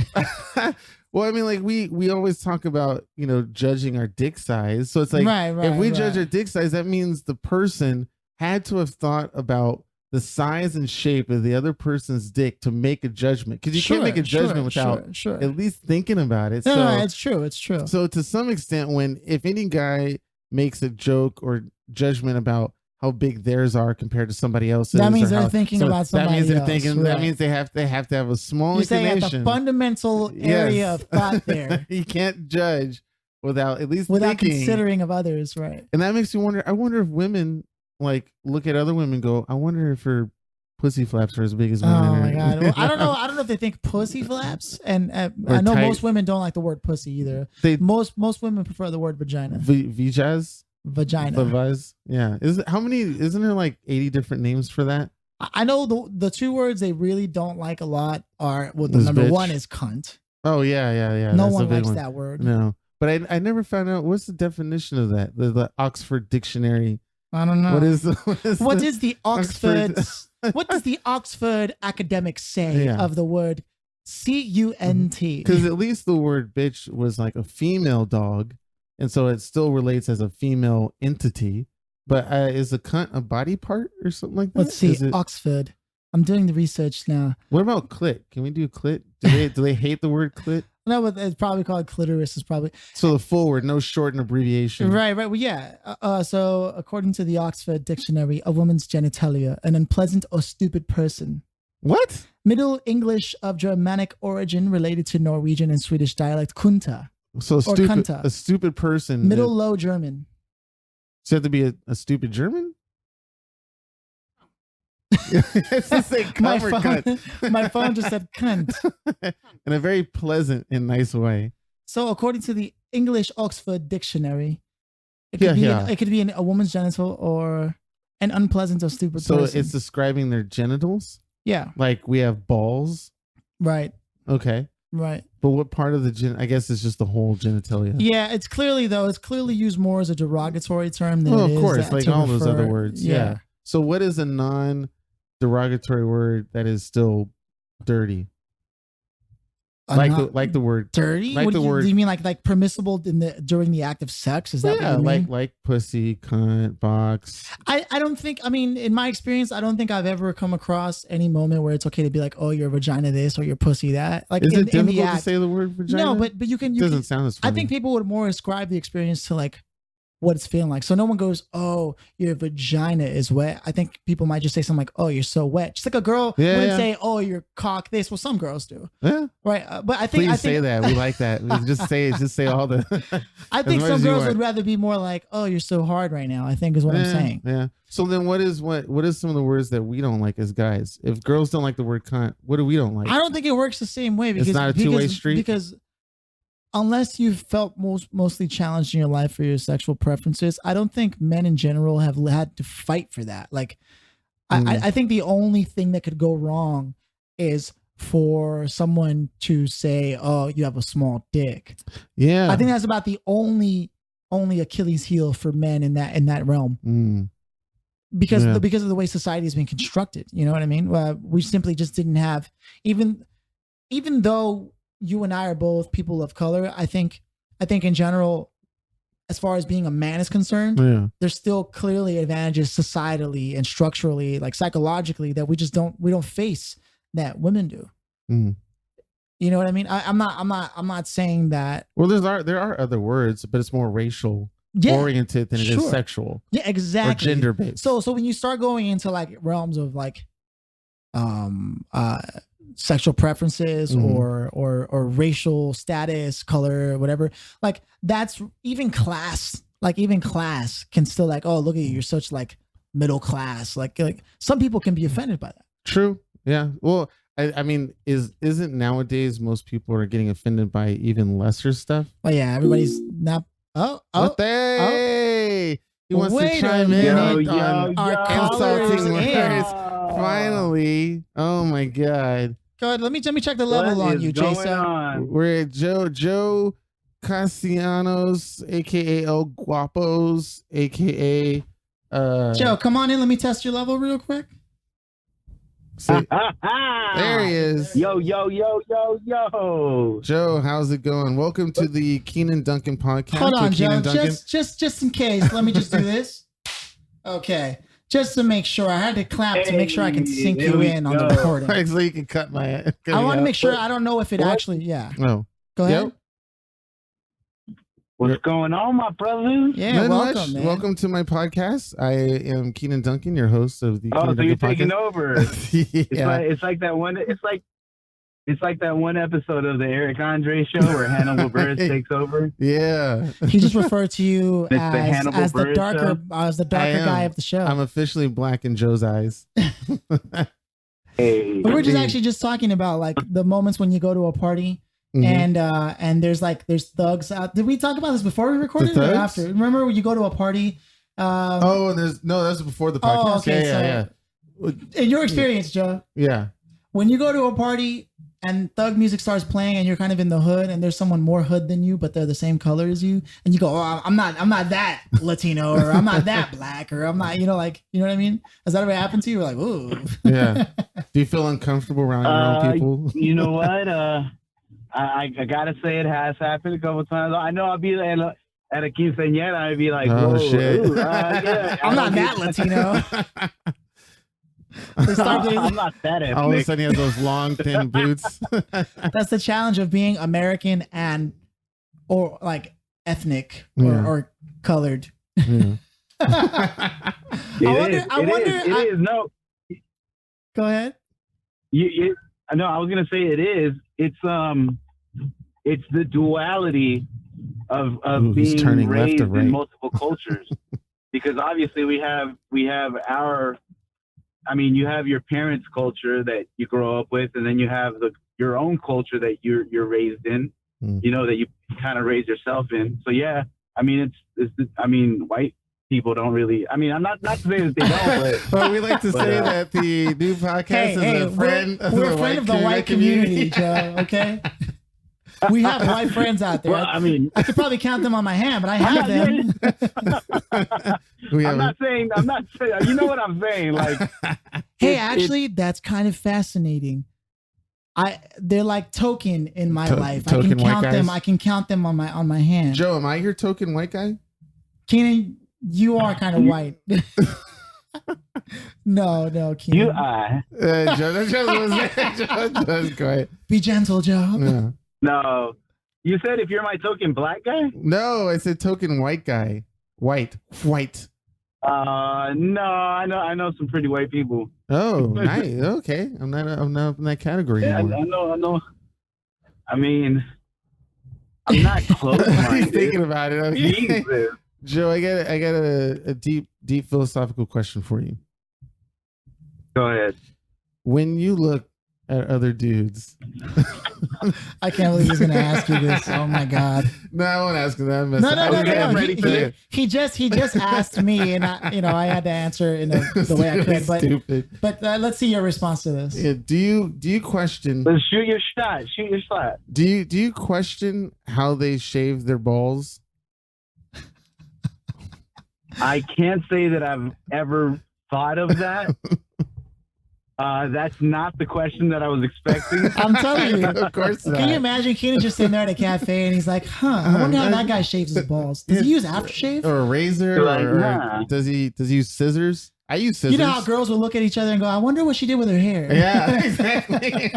Well, I mean, like we always talk about, judging our dick size. So it's like, if we judge our dick size, that means the person had to have thought about the size and shape of the other person's dick to make a judgment. Because you can't make a judgment without at least thinking about it. No, it's true. It's true. So to some extent, if any guy makes a joke or judgment about how big theirs are compared to somebody else's, that means they're thinking about somebody else. That means they have to have a small inclination. You're saying at the fundamental area of thought there. You can't judge without at least without thinking. Considering of others, right? And that makes me wonder. I wonder if women like look at other women and go, I wonder if her pussy flaps are as big as mine. Oh my god! Well, I don't know. I don't know if they think pussy flaps, and I know most women don't like the word pussy either. Most women prefer the word vagina. Vijas. Vagina. Yeah. Isn't there like 80 different names for that? I know the two words they really don't like a lot are the This number bitch. one is cunt. Oh yeah. No That's one a big likes one. that word. No, but I never found out what's the definition of that. The Oxford Dictionary. I don't know. What is the Oxford? What does the Oxford academics say of the word cunt? Because at least the word bitch was like a female dog, and so it still relates as a female entity. But is a cunt a body part or something like that? Let's see. Oxford. I'm doing the research now. What about clit? Can we do clit? Do they hate the word clit? No, but it's probably called clitoris. Is probably so the full word, no short and abbreviation. Right. Well, yeah. So according to the Oxford Dictionary, a woman's genitalia, an unpleasant or stupid person. What? Middle English of Germanic origin, related to Norwegian and Swedish dialect kunta. So a stupid person. Middle Low German. So you have to be a stupid German? It's just a cover cunt. My phone just said cunt. In a very pleasant and nice way. So according to the English Oxford Dictionary, it could be a woman's genital or an unpleasant or stupid person. So it's describing their genitals? Yeah. Like we have balls? Right. Okay. Right. But what part of I guess it's just the whole genitalia. Yeah, it's clearly used more as a derogatory term than of course, like all those other words. Yeah. So what is a non-derogatory word that is still dirty? Like the word dirty. Like the word. Do you mean like permissible during the act of sex? Is that what you mean? like pussy, cunt, box. I don't think. I mean, in my experience, I don't think I've ever come across any moment where it's okay to be like, oh, your vagina this or your pussy that. Like, is it difficult to say the word vagina? No, but you can. It doesn't sound as funny. I think people would more ascribe the experience to like what it's feeling like. So no one goes, oh, your vagina is wet. I think people might just say something like, oh, you're so wet. Just like a girl wouldn't say, oh, your cock this. Well, some girls do. Yeah. Right. But I think. Please say that. We like that. Just say all the. I think some girls would rather be more like, oh, you're so hard right now, I think is what I'm saying. Yeah. So then what is some of the words that we don't like as guys? If girls don't like the word cunt, what do we don't like? I don't think it works the same way because it's not a two-way street. Because unless you've felt mostly challenged in your life for your sexual preferences, I don't think men in general have had to fight for that. Like, I think the only thing that could go wrong is for someone to say, "Oh, you have a small dick." Yeah, I think that's about the only Achilles heel for men in that realm. Because of the way society has been constructed. You know what I mean? We simply just didn't have even though you and I are both people of color. I think in general, as far as being a man is concerned, there's still clearly advantages societally and structurally, like psychologically, that we don't face that women do. You know what I mean? I'm not saying that. Well, there are other words, but it's more racial oriented than it is sexual. Yeah, exactly. Or gender based. So when you start going into like realms of like, sexual preferences or racial status, color, whatever, like that's even class can still like, oh, look at you, you're such like middle class. Like some people can be offended by that. True. Yeah. Well, I mean, isn't nowadays most people are getting offended by even lesser stuff? Oh yeah, everybody's not. He wants to chime in on our insulting words. Finally. Oh my God. Go ahead. Let me check the level on you, Jason. We're at Joe Castellanos, aka El Guapos, aka Joe, come on in. Let me test your level real quick. There he is. Yo. Joe, how's it going? Welcome to the Cianan Duncan podcast. Hold on, Joe. Just in case, let me just do this. Okay. Just to make sure, I had to clap to make sure I can sync you in on the recording. Right, so you can cut my. I want to make sure. I don't know if it actually. Yeah. No. Go ahead. Yep. What's going on, my brothers? Yeah, welcome, man. Welcome to my podcast. I am Cianan Duncan, your host of the. Oh, so you're taking over? Yeah. It's like that one. It's like that one episode of the Eric Andre show where Hannibal Buress takes over. Yeah. He just referred to you as the darker guy of the show. I'm officially black in Joe's eyes. Hey, but we're just talking about like the moments when you go to a party and there's thugs out. Did we talk about this before we recorded or after? Remember when you go to a party? That's before the podcast. Oh, okay, Yeah. In your experience, Joe. Yeah. When you go to a party and thug music starts playing and you're kind of in the hood and there's someone more hood than you, but they're the same color as you, and you go, oh, I'm not that Latino, or I'm not that black, or I'm not, you know what I mean? Has that ever happened to you? You're like, ooh. Yeah. Do you feel uncomfortable around your own people? You know what? I gotta say it has happened a couple times. I know I'll be at a quinceañera, I'd be like, oh, whoa, shit. ooh, yeah, I'm not that Latino. I'm not that ethnic. All of a sudden, he has those long, thin boots. That's the challenge of being American or like ethnic or colored. Yeah. I wonder. It is. No. Go ahead. No, I was gonna say it is. It's the duality of being raised in multiple cultures, because obviously we have our. I mean, you have your parents' culture that you grow up with, and then you have your own culture that you're raised in. You know, that you kind of raise yourself in. So yeah, I mean, white people don't really. I mean, I'm not saying that they don't, but well, we like to say that the Noob Podcast is a friend. We're a friend of the white community, Joe. Okay. We have white friends out there. Well, I mean, I could probably count them on my hand, but I have them. I'm not saying. You know what I'm saying? Like, hey, actually, that's kind of fascinating. They're like token in my life. I can count them. I can count them on my hand. Joe, am I your token white guy? Keenan, you are kind of white. No, Keenan. You are. Joe's great. Be gentle, Joe. Yeah. No, you said if you're my token black guy. No, I said token white guy. White. No, I know some pretty white people. Oh, nice. Okay, I'm not in that category anymore. I know. I mean, I'm not close. He's thinking about it. Okay. Jesus. Joe, I got a deep philosophical question for you. Go ahead. When you look at other dudes, I can't believe he's going to ask you this. Oh my God! No, I won't ask him that. No. He just asked me, and I had to answer in the way I could. But let's see your response to this. Yeah, do you question? Let's shoot your shot. Do you question how they shave their balls? I can't say that I've ever thought of that. That's not the question that I was expecting. I'm telling you. Of course not. Can you imagine Keenan just sitting there at a cafe and he's like, I wonder how that guy shaves his balls. Does he use aftershave? Or a razor? Nah. Does he use scissors? I use scissors. You know how girls will look at each other and go, I wonder what she did with her hair. Yeah, exactly.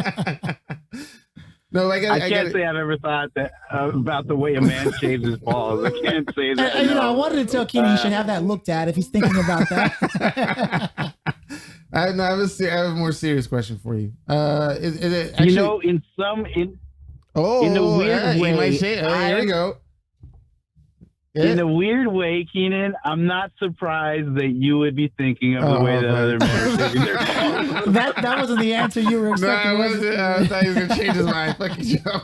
No, I can't say I've ever thought that about the way a man shaves his balls. I can't say that. I wanted to tell Keenan he should have that looked at if he's thinking about that. I have a more serious question for you. Is it actually, in a weird way, here we go. In a weird way, Keenan, I'm not surprised that you would be thinking of the way that other men are shaving their balls. That wasn't the answer you were expecting. No, I thought he was gonna change his mind. Fucking Joe.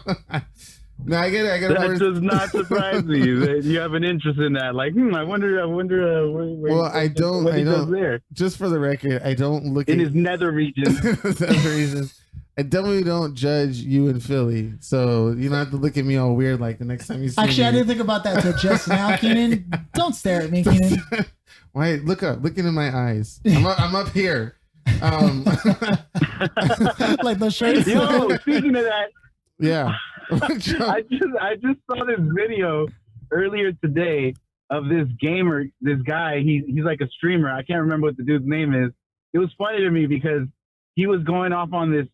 No, I get it. That does not surprise me that you have an interest in that. Like, I wonder. Well, I don't. There. Just for the record, I don't look in his nether regions. I definitely don't judge you in Philly, so you don't have to look at me all weird like the next time you see me. Actually, I didn't think about that until just now, Keenan. Don't stare at me, Keenan. Why? Look up. Look into my eyes. I'm up here. Like those shirts. Yo, speaking of that. Yeah. I just saw this video earlier today of this gamer, this guy. He's like a streamer. I can't remember what the dude's name is. It was funny to me because he was going off on this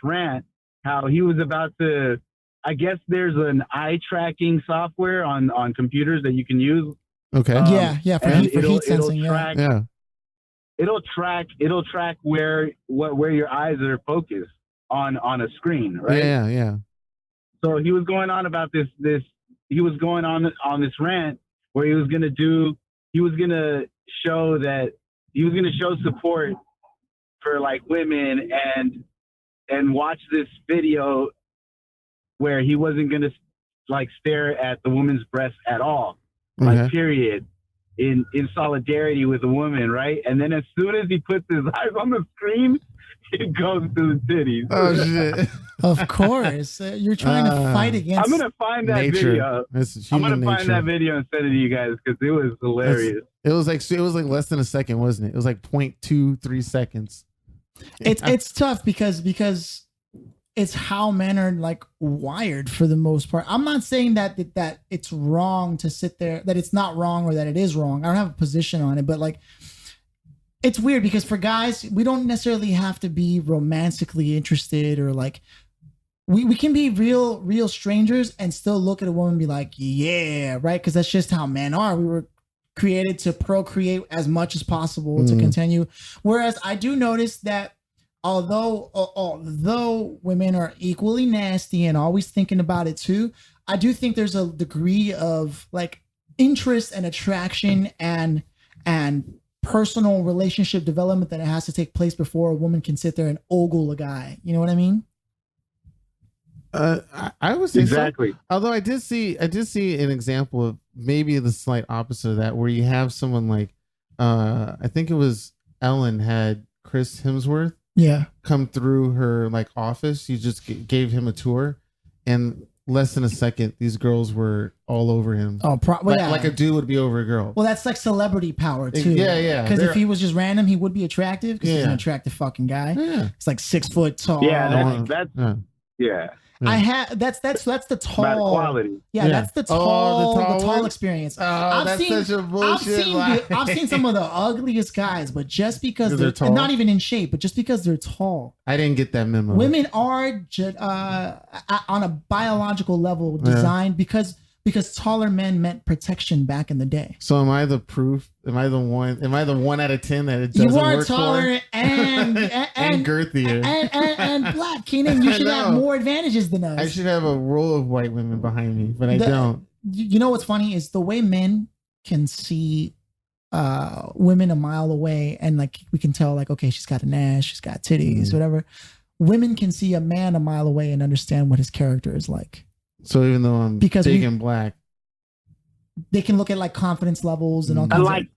rant how he was about to. I guess there's an eye tracking software on computers that you can use. Okay. Yeah, for heat sensing. It'll track where your eyes are focused on a screen, right? Yeah. So he was going on about this. He was going on this rant where he was gonna show support for like women and watch this video where he wasn't gonna like stare at the woman's breast at all, like period. in solidarity with a woman, right? And then as soon as he puts his eyes on the screen, it goes to the titties. Oh shit! Of course, you're trying to fight against. I'm gonna find that video. I'm gonna find that video and send it to you guys because it was hilarious. It was like less than a second, wasn't it? It was like 0.23 seconds. It's tough because it's how men are like wired for the most part. I'm not saying that it's wrong to sit there, that it's not wrong or that it is wrong. I don't have a position on it, but like, it's weird because for guys, we don't necessarily have to be romantically interested or like, we can be real strangers and still look at a woman and be like, yeah, right? Because that's just how men are. We were created to procreate as much as possible to continue. Whereas I do notice that although women are equally nasty and always thinking about it too, I do think there's a degree of like interest and attraction and personal relationship development that it has to take place before a woman can sit there and ogle a guy. You know what I mean? I would say exactly. So. Although I did see an example of maybe the slight opposite of that, where you have someone like, I think it was Ellen had Chris Hemsworth, come through her like office. You just gave him a tour, and less than a second, these girls were all over him. Oh, like a dude would be over a girl. Well, that's like celebrity power too. Yeah. Because if he was just random, he would be attractive because he's an attractive fucking guy. Yeah. It's like 6 foot tall. Yeah, that's I have that's the tall quality. Yeah, that's the tall experience. I've seen some of the ugliest guys, but just because they're tall, not even in shape, but just because they're tall. I didn't get that memo. Women are on a biological level designed because taller men meant protection back in the day. So am I the proof? Am I the 1 out of 10 that it doesn't work for? You are taller and girthier and black, Keenan. You should have more advantages than us. I should have a row of white women behind me, but I don't. You know what's funny is the way men can see women a mile away, and like we can tell, like, okay, she's got an ass, she's got titties, whatever. Women can see a man a mile away and understand what his character is like. So even though I'm big and black, they can look at like confidence levels and all kinds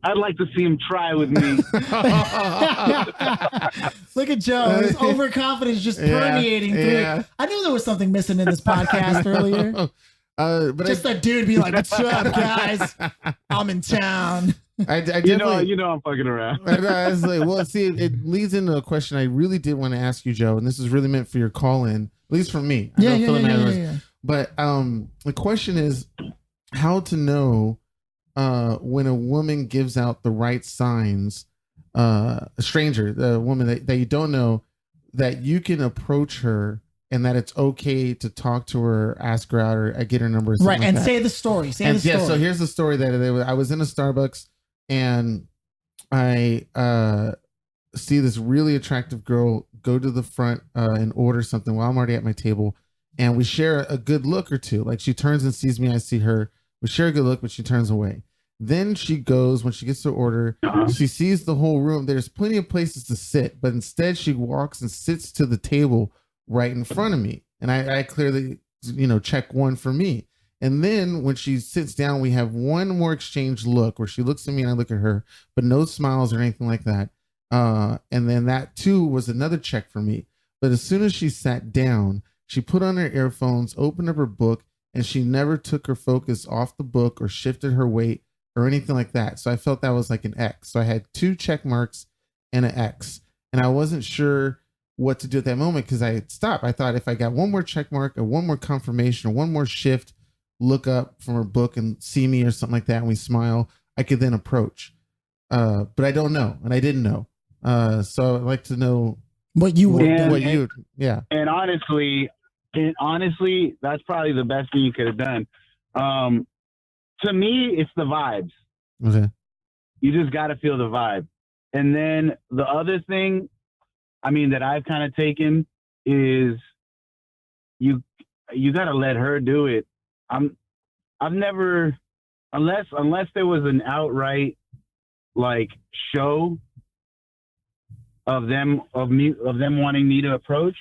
I'd like to see him try with me. Look at Joe. His overconfidence just permeating through. I knew there was something missing in this podcast earlier. But just that dude be like, "What's up, guys? I'm in town." I you know I'm fucking around. I was like, well, see, it leads into a question I really did want to ask you, Joe, and this is really meant for your call-in, at least for me. Yeah. But the question is how to know when a woman gives out the right signs, a stranger, the woman that you don't know, that you can approach her and that it's okay to talk to her, ask her out, or get her number. Right, and say the story. So here's the story that I was in a Starbucks and I see this really attractive girl go to the front and order something while I'm already at my table, and we share a good look or two. Like she turns and sees me, I see her. We share a good look, but she turns away. Then she goes, when she gets to order, she sees the whole room. There's plenty of places to sit, but instead she walks and sits to the table right in front of me. And I clearly, check one for me. And then when she sits down, we have one more exchange look where she looks at me and I look at her, but no smiles or anything like that. And then that too was another check for me. But as soon as she sat down, she put on her earphones, opened up her book, and she never took her focus off the book or shifted her weight or anything like that. So I felt that was like an X. So I had 2 check marks and an X. And I wasn't sure what to do at that moment because I had stopped. I thought if I got one more check mark or one more confirmation or one more shift, look up from her book and see me or something like that, and we smile, I could then approach. But I don't know, and I didn't know. So I'd like to know what you would do. And honestly, that's probably the best thing you could have done. To me, it's the vibes. Okay. You just got to feel the vibe. And then the other thing, that I've kind of taken is you got to let her do it. I've never, unless there was an outright like show of them wanting me to approach.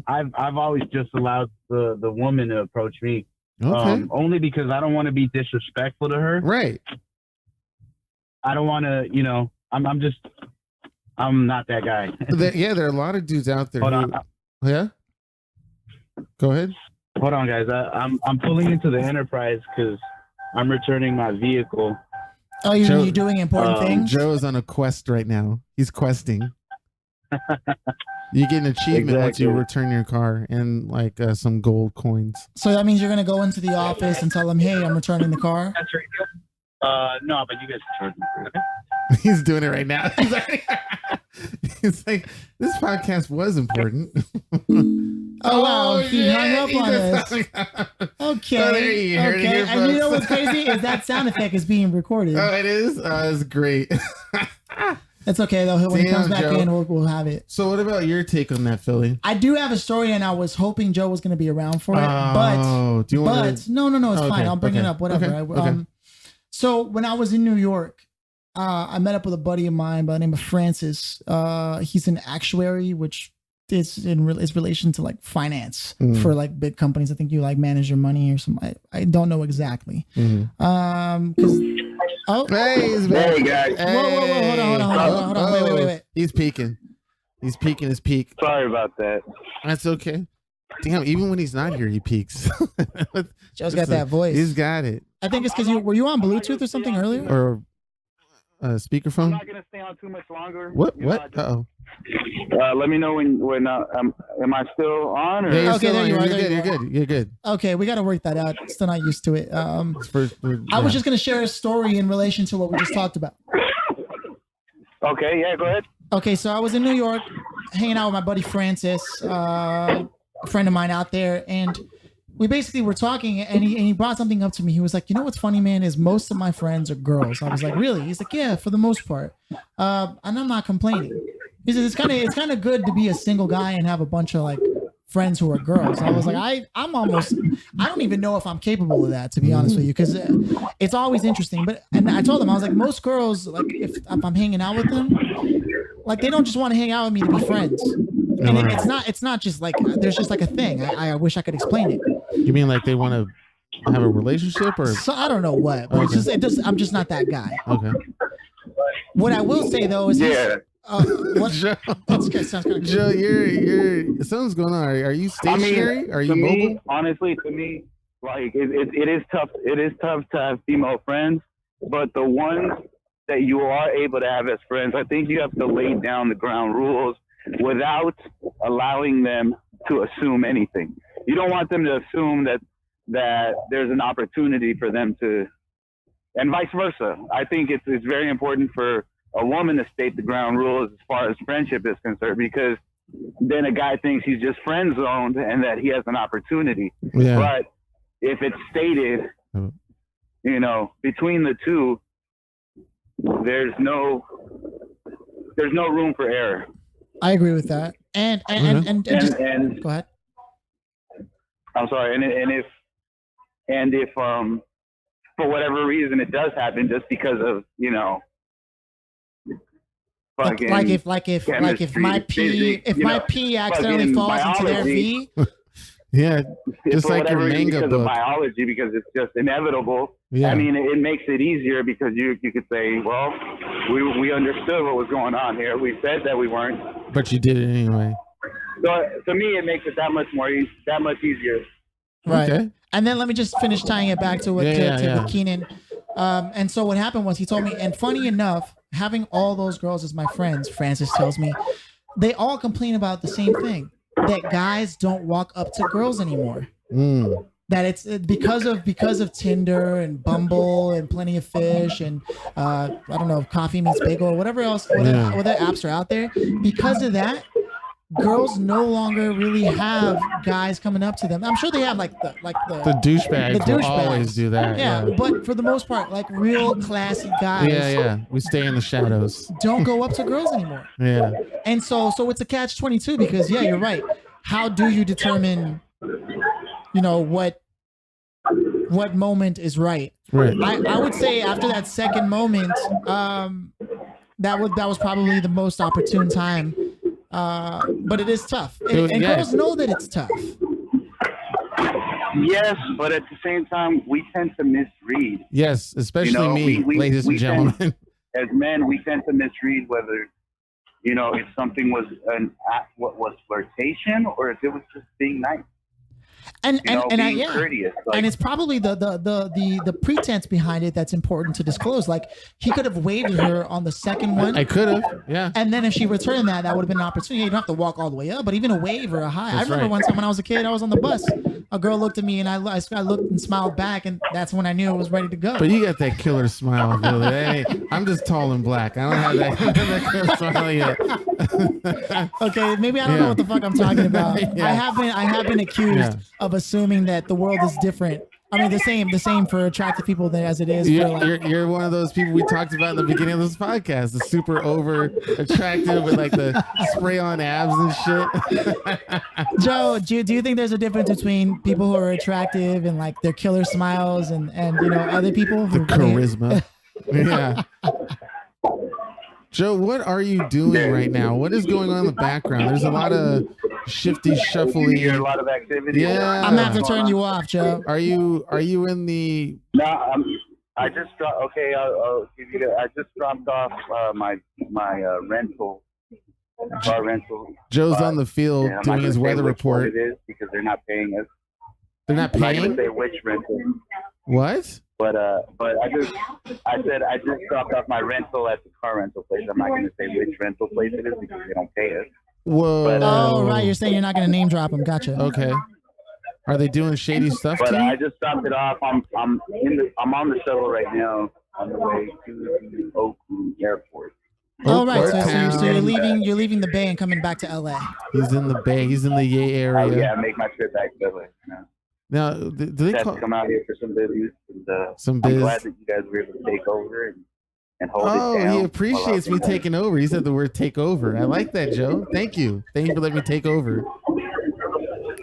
I've always just allowed the woman to approach me. Okay. Only because I don't want to be disrespectful to her. Right. I don't want to, I'm not that guy. There are a lot of dudes out there. Yeah. Go ahead. Hold on, guys. I'm pulling into the Enterprise because I'm returning my vehicle. Oh, you're doing important things? Joe is on a quest right now. He's questing. You get an achievement once you return your car and like some gold coins. So that means you're going to go into the office and tell them, hey, I'm returning the car? That's right. No, but you guys can charge me. Okay? He's doing it right now. It's like, this podcast was important. Oh, wow. He hung up on us. Okay. Okay. And you know what's crazy is that sound effect is being recorded. Oh, it is? It's great. That's okay, though. When he comes back in, we'll have it. So what about your take on that, Philly? I do have a story, and I was hoping Joe was going to be around for it. No, it's fine. I'll bring it up. Whatever. Okay. So when I was in New York, I met up with a buddy of mine by the name of Francis. He's an actuary, which is in relation to like finance for like big companies. I think you like manage your money or something. I don't know exactly. Hey, he's back. Hey, guys. Hey. Whoa, hold on. Wait. He's peeking his peak. Sorry about that. That's okay. Damn, even when he's not here, he peaks. Joe's got that voice. He's got it. I think it's because were you on Bluetooth or something earlier? Or speakerphone? I'm not going to stay on too much longer. What? Uh-oh. Let me know when am I still on? Or? Yeah, okay, there you are. You're good. Okay, we got to work that out. Still not used to it. I was just going to share a story in relation to what we just talked about. Okay, yeah, go ahead. Okay, so I was in New York hanging out with my buddy Francis, a friend of mine out there, and we basically were talking, and he brought something up to me. He was like, you know what's funny, man, is most of my friends are girls. I was like, really? He's like, yeah, for the most part. And I'm not complaining. He says, it's kind of good to be a single guy and have a bunch of like friends who are girls. I was like, I don't even know if I'm capable of that, to be honest with you, because it's always interesting. And I told him, I was like, most girls, like if I'm hanging out with them, like they don't just want to hang out with me to be friends. And it's not just like there's just like a thing. I wish I could explain it. You mean like they want to have a relationship, or so I don't know what, but I'm just not that guy. Okay. What I will say though is what? Joe, that's good. Sounds kind of Joe, you're something's going on. Are you stationary? Are you mobile? Honestly, to me, like it is tough. It is tough to have female friends, but the ones that you are able to have as friends, I think you have to lay down the ground rules without allowing them to assume anything. You don't want them to assume that there's an opportunity for them to, and vice versa. I think it's very important for a woman to state the ground rules as far as friendship is concerned, because then a guy thinks he's just friend zoned and that he has an opportunity. Yeah. But if it's stated, between the two, there's no room for error. I agree with that. And go ahead. I'm sorry. And if for whatever reason it does happen, just because of like if my P accidentally falls into their V. Yeah, just like your manga because book. Of biology, because it's just inevitable. Yeah. I mean, it makes it easier because you could say, well, we understood what was going on here. We said that we weren't, but you did it anyway. So to me, it makes it that much easier. Right. Okay. And then let me just finish tying it back to Cianan. And so what happened was he told me, and funny enough, having all those girls as my friends, Francis tells me, they all complain about the same thing, that guys don't walk up to girls anymore. That it's because of Tinder and Bumble and Plenty of Fish and I don't know, Coffee Meets Bagel or whatever else, whatever apps are out there. Because of that, girls no longer really have guys coming up to them. I'm sure they have like the douchebags will always do that. Yeah, but for the most part, like real classy guys. Yeah. We stay in the shadows. Don't go up to girls anymore. Yeah. And so it's a catch-22 because you're right. How do you determine, what moment is right? Right. I would say after that second moment, that was probably the most opportune time. But it is tough. And girls know that it's tough. Yes, but at the same time, we tend to misread. Yes, especially me, ladies and gentlemen. As men, we tend to misread whether, if something was what was flirtation or if it was just being nice. And courteous, and it's probably the pretense behind it that's important to disclose. Like, he could have waved her on the second one. I could have, yeah. And then if she returned that would have been an opportunity. You don't have to walk all the way up, but even a wave or a hi. I remember one time when I was a kid, I was on the bus. A girl looked at me, and I looked and smiled back, and that's when I knew it was ready to go. But you got that killer smile, Billy. Hey, I'm just tall and black. I don't have that killer smile yet. Okay, maybe I don't know what the fuck I'm talking about. Yeah. I have been accused of assuming that the world is different. I mean, the same for attractive people as it is. You're one of those people we talked about at the beginning of this podcast, the super over attractive with like the spray on abs and shit. Joe, do you think there's a difference between people who are attractive and like their killer smiles and other people who charisma? Yeah. Joe, what are you doing right now? What is going on in the background? There's a lot of shifty, shuffly. A lot of activity. Yeah, I'm gonna have to turn you off, Joe. Are you in the? No, I just dropped. Okay, I'll give you that. I just dropped off my rental, car rental. Joe's on the field doing his weather report. It is because they're not paying us. They're not paying. I'm not gonna say which rental. What? But I just dropped off my rental at the car rental place. I'm not going to say which rental place it is because they don't pay us. Whoa! But, right, you're saying you're not going to name drop them. Gotcha. Okay. Are they doing shady stuff but too? I just dropped it off. I'm on the shuttle right now on the way to the Oakland Airport. Oh, right. So you're leaving the Bay and coming back to LA. He's in the Bay. He's in the Yay area. Oh, yeah, make my trip back to LA. Now, do they come out here for some business? Some biz. I'm glad that you guys were able to take over and hold it down. Oh, he appreciates me taking over. He said the word take over. I like that, Joe. Thank you. Thank you for letting me take over.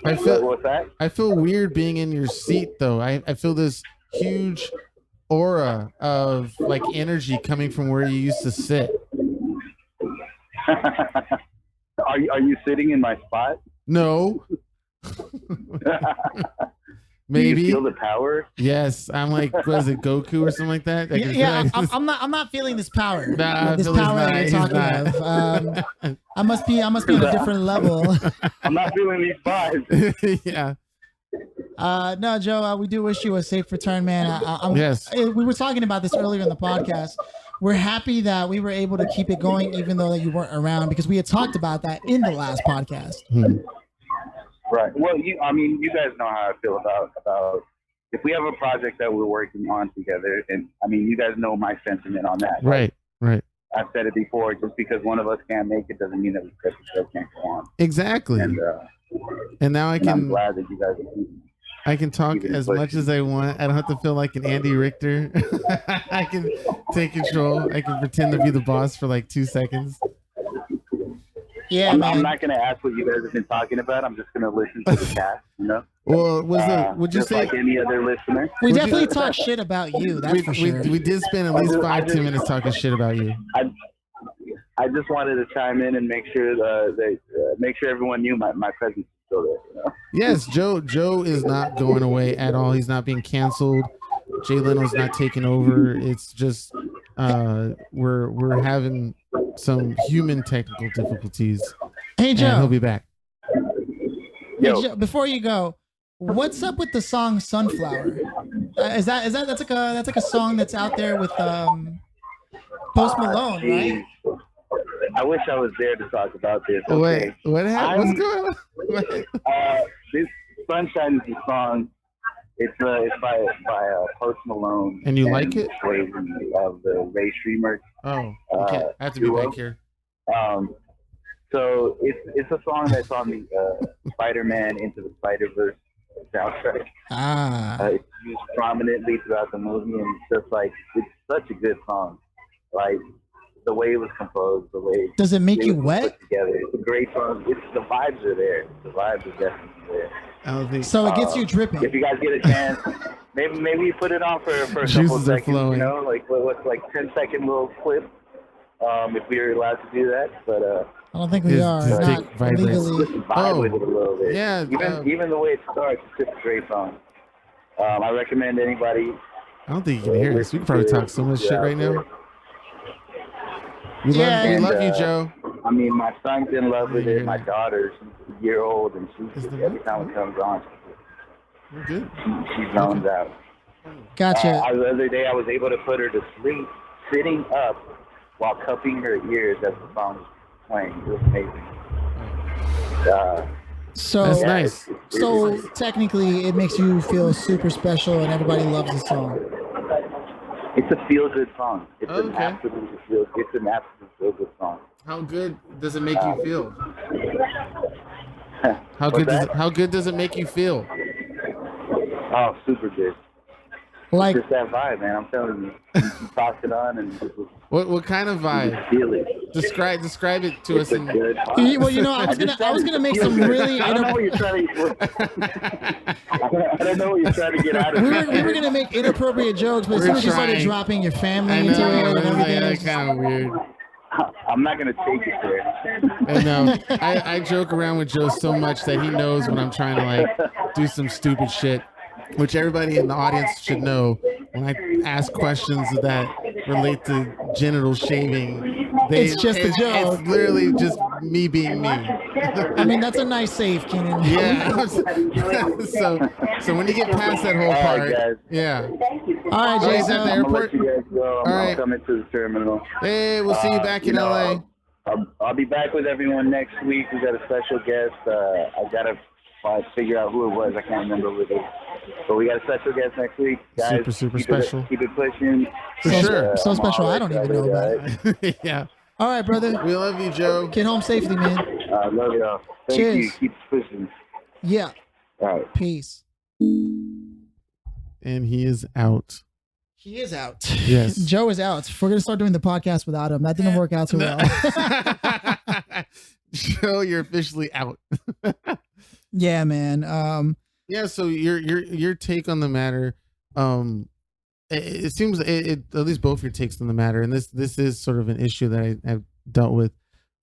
What's that? I feel weird being in your seat, though. I feel this huge aura of like energy coming from where you used to sit. Are you sitting in my spot? No. Maybe. Do you feel the power? Yes, I'm like, was it Goku or something like that? I'm not feeling this power. Nah, this power that you're talking of. I must be on a different level. I'm not feeling these vibes. Yeah. No, Joe, we do wish you a safe return, man. Yes. We were talking about this earlier in the podcast. We're happy that we were able to keep it going, even though that you weren't around, because we had talked about that in the last podcast. Right. Well, you guys know how I feel about if we have a project that we're working on together, and you guys know my sentiment on that. Right. I've said it before. Just because one of us can't make it doesn't mean that the show can't go on. Exactly. And now I'm glad that you guys. I can talk as much as I want. I don't have to feel like an Andy Richter. I can take control. I can pretend to be the boss for like 2 seconds. Yeah, I'm not going to ask what you guys have been talking about. I'm just going to listen to the cast, Well, would you say like any other listener? We definitely talk shit about you. That's for sure. We did spend at least 5-10 minutes talking shit about you. I just wanted to chime in and make sure make sure everyone knew my presence is still there. Yes, Joe is not going away at all. He's not being canceled. Jay Leno's not taking over. It's just we're having some human technical difficulties. Hey Joe, and he'll be back. Hey, Joe, before you go, what's up with the song "Sunflower"? That's like a song that's out there with Post Malone, right? I wish I was there to talk about this. Okay. Wait, what happened? What's going on? This "Sunshine" is the song. It's by Post Malone. And you like it? Of the Ray Streamer. Oh, okay. I have to be back here. So it's a song that's on the Spider-Man Into the Spider-Verse soundtrack. It's used prominently throughout the movie, and it's just like it's such a good song. Like the way it was composed, the way does it make you wet? Together, it's a great song. The vibes are there. The vibes are definitely there. I don't think so. It gets you dripping. If you guys get a chance, maybe you put it on for a couple seconds. Like what's like 10-second little clip. If we are allowed to do that, but I don't think we are. Not legally. Just vibe with it a little bit. Yeah. Even the way it starts, it's just a great song. I recommend anybody. I don't think you can hear us. We can probably talk so much shit right now. We love you, Joe. I mean, my son's in love with it. My daughter, she's a year old, and every time it comes on, she zones out. Gotcha. The other day, I was able to put her to sleep sitting up while cupping her ears as the song was playing. It was amazing. So that's nice. So technically, it makes you feel super special, and everybody loves the song. It's a feel-good song. It's an absolute feel-good song. How good does it make you feel? How good does it make you feel? Oh, super good. Like it's just that vibe, man. I'm telling you. You toss it on, and what kind of vibe? You feel it. Describe it to us. Well, you know, I was gonna make some really. I don't know what you're trying to. I don't know what you're trying to get out of it. We were gonna make inappropriate jokes, but as soon as you started dropping your family into it and everything, that's kind of weird. I'm not gonna take it there. I know. I joke around with Joe so much that he knows when I'm trying to like do some stupid shit, which everybody in the audience should know. When I ask questions that relate to genital shaving, it's just a joke. It's literally just me being me. I mean, that's a nice save, Cianan. Yeah. so when you get past that whole part, yeah. All right, Jason. At the airport. All right. I'm coming to the terminal. Hey, we'll see you back in LA. I'll be back with everyone next week. We got a special guest. I gotta figure out who it was. I can't remember who it is. But we got a special guest next week, guys. Super special. Keep it pushing. For sure. So special. I don't even know about it. Yeah. All right, brother. We love you, Joe. Get home safely, man. Love y'all. Thank you. Keep pushing. Yeah. All right. Peace. And he is out. He is out. Yes. Joe is out. We're going to start doing the podcast without him. That didn't work out too well. Joe, you're officially out. Yeah, man. Yeah, so your take on the matter, it seems at least both your takes on the matter, and this is sort of an issue that I've dealt with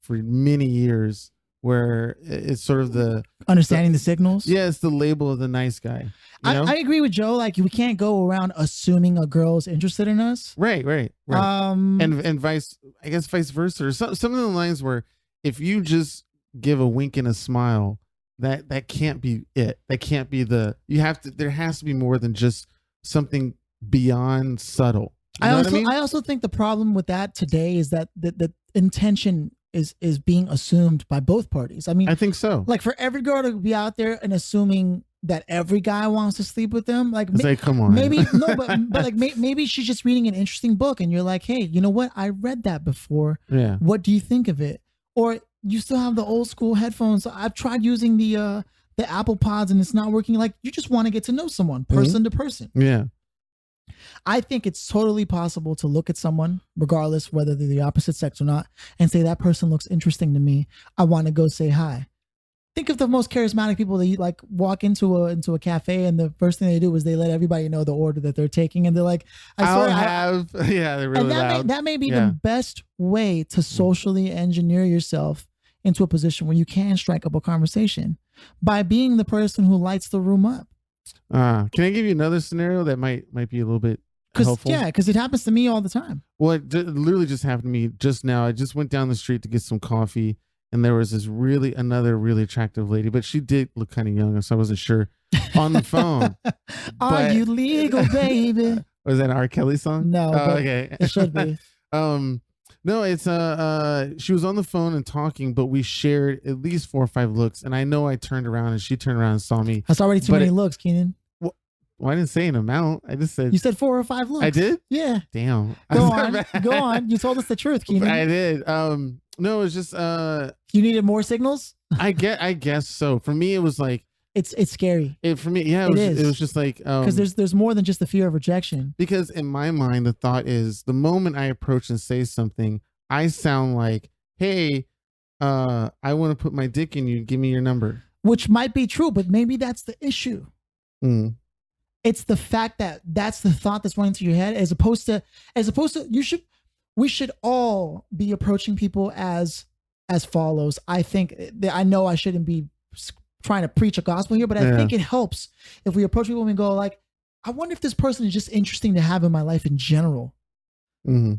for many years, where it's sort of the understanding the signals. Yeah, it's the label of the nice guy. I agree with Joe. Like, we can't go around assuming a girl's interested in us. Right. And vice versa, or some of the lines where if you just give a wink and a smile, that can't be it. That can't be there has to be more than just something beyond subtle. You know what I mean? I also think the problem with that today is that the intention is being assumed by both parties. I mean, I think so. Like, for every girl to be out there and assuming that every guy wants to sleep with them, like, come on, maybe no, but like maybe she's just reading an interesting book, and you're like, hey, you know what? I read that before. Yeah. What do you think of it? Or you still have the old school headphones. I've tried using the Apple Pods and it's not working. Like, you just want to get to know someone, person to person. Yeah. I think it's totally possible to look at someone, regardless whether they're the opposite sex or not, and say, that person looks interesting to me. I want to go say hi. Think of the most charismatic people that you like walk into a cafe, and the first thing they do is they let everybody know the order that they're taking, and they're like, yeah, they're really loud. That may be the best way to socially engineer yourself into a position where you can strike up a conversation by being the person who lights the room up. Can I give you another scenario that might be a little bit helpful? Yeah, because it happens to me all the time. Well, it literally just happened to me just now. I just went down the street to get some coffee, and there was another really attractive lady, but she did look kind of young, so I wasn't sure, on the phone. Are you legal, baby? Was that an R. Kelly song? No. Okay. It should be. No, it's she was on the phone and talking, but we shared at least 4 or 5 looks, and I know I turned around and she turned around and saw me. That's already too many looks, Cianan. Well, I didn't say an amount. I just said... You said 4 or 5 looks. I did? Yeah. Damn. Go on. You told us the truth, Cianan. I did. No, it was just you needed more signals? I guess so. For me, it was like, it's scary. For me, yeah, it was just like, because there's more than just the fear of rejection. Because in my mind, the thought is, the moment I approach and say something, I sound like, hey, I want to put my dick in you. Give me your number. Which might be true, but maybe that's the issue. It's the fact that that's the thought that's running through your head, as opposed to we should all be approaching people as follows. I think I know I shouldn't be trying to preach a gospel here, but I think it helps if we approach people and we go like, I wonder if this person is just interesting to have in my life in general. Mm-hmm.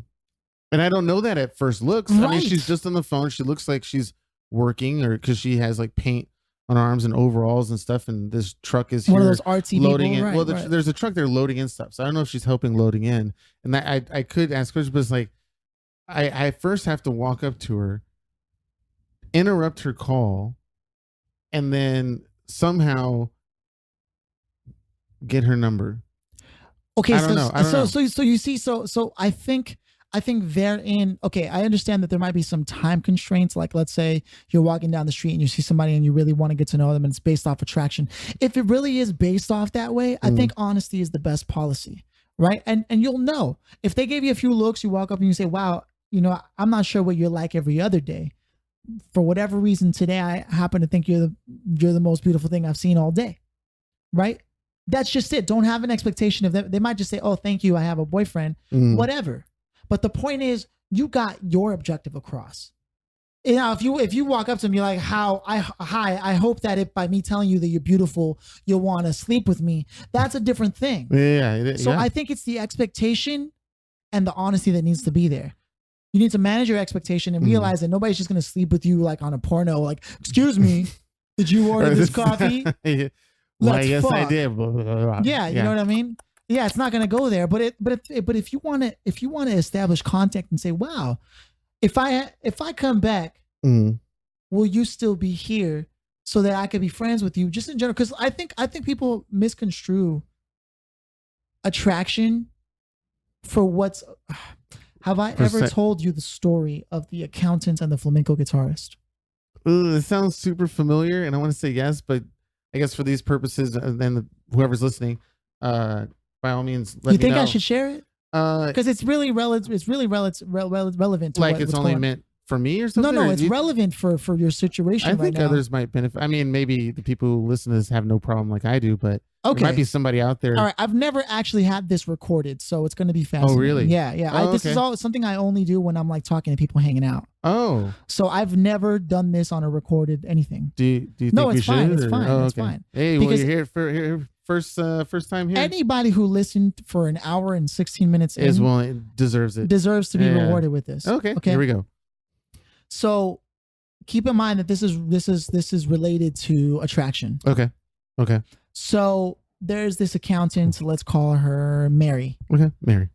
And I don't know that at first looks. Right. I mean, she's just on the phone. She looks like she's working, or because she has like paint on her arms and overalls and stuff. And this truck is one of those artsy loading people, in. Right, Well, there's a truck there loading in stuff. So I don't know if she's helping loading in. And that I could ask questions, but it's like I first have to walk up to her, interrupt her call, and then somehow get her number. Okay, I don't know. So you see, so I think therein, okay, I understand that there might be some time constraints. Like, let's say you're walking down the street and you see somebody and you really want to get to know them, and it's based off attraction. If it really is based off that way, I think honesty is the best policy, right? And you'll know if they gave you a few looks, you walk up and you say, "Wow, you know, I'm not sure what you're like every other day. For whatever reason, today I happen to think you're the most beautiful thing I've seen all day," right? That's just it. Don't have an expectation of them. They might just say, "Oh, thank you, I have a boyfriend," whatever. But the point is, you got your objective across. You know, if you walk up to me like, "Hi, I hope that if by me telling you that you're beautiful, you'll want to sleep with me," that's a different thing. Yeah. So I think it's the expectation and the honesty that needs to be there. You need to manage your expectation and realize that nobody's just going to sleep with you like on a porno. Like, "Excuse me, did you order this coffee?" Well, yes, I did. Yeah, you know what I mean? Yeah, it's not going to go there. But if you want to establish contact and say, "Wow, if I come back, will you still be here so that I could be friends with you?" Just in general, because I think people misconstrue attraction for what's. Have I ever told you the story of the accountant and the flamenco guitarist? Ooh, it sounds super familiar, and I want to say yes, but I guess for these purposes, and then whoever's listening, by all means, let me know. You think I should share it? Because it's really relevant. It's really relevant to like it's only meant for me or something. No, it's relevant for your situation. I think others might benefit. I mean, maybe the people who listen to this have no problem like I do, but there might be somebody out there. All right, I've never actually had this recorded, so it's going to be fascinating. Oh, really? Yeah. This is all something I only do when I'm like talking to people hanging out. Oh. So I've never done this on a recorded anything. Do you think we should? No, it's fine. It's fine. Hey, well, you're here first time here. Anybody who listened for an hour and 16 minutes deserves it. Deserves to be rewarded with this. Okay. Here we go. So keep in mind that this is related to attraction. Okay. So there's this accountant, let's call her Mary. Okay, Mary.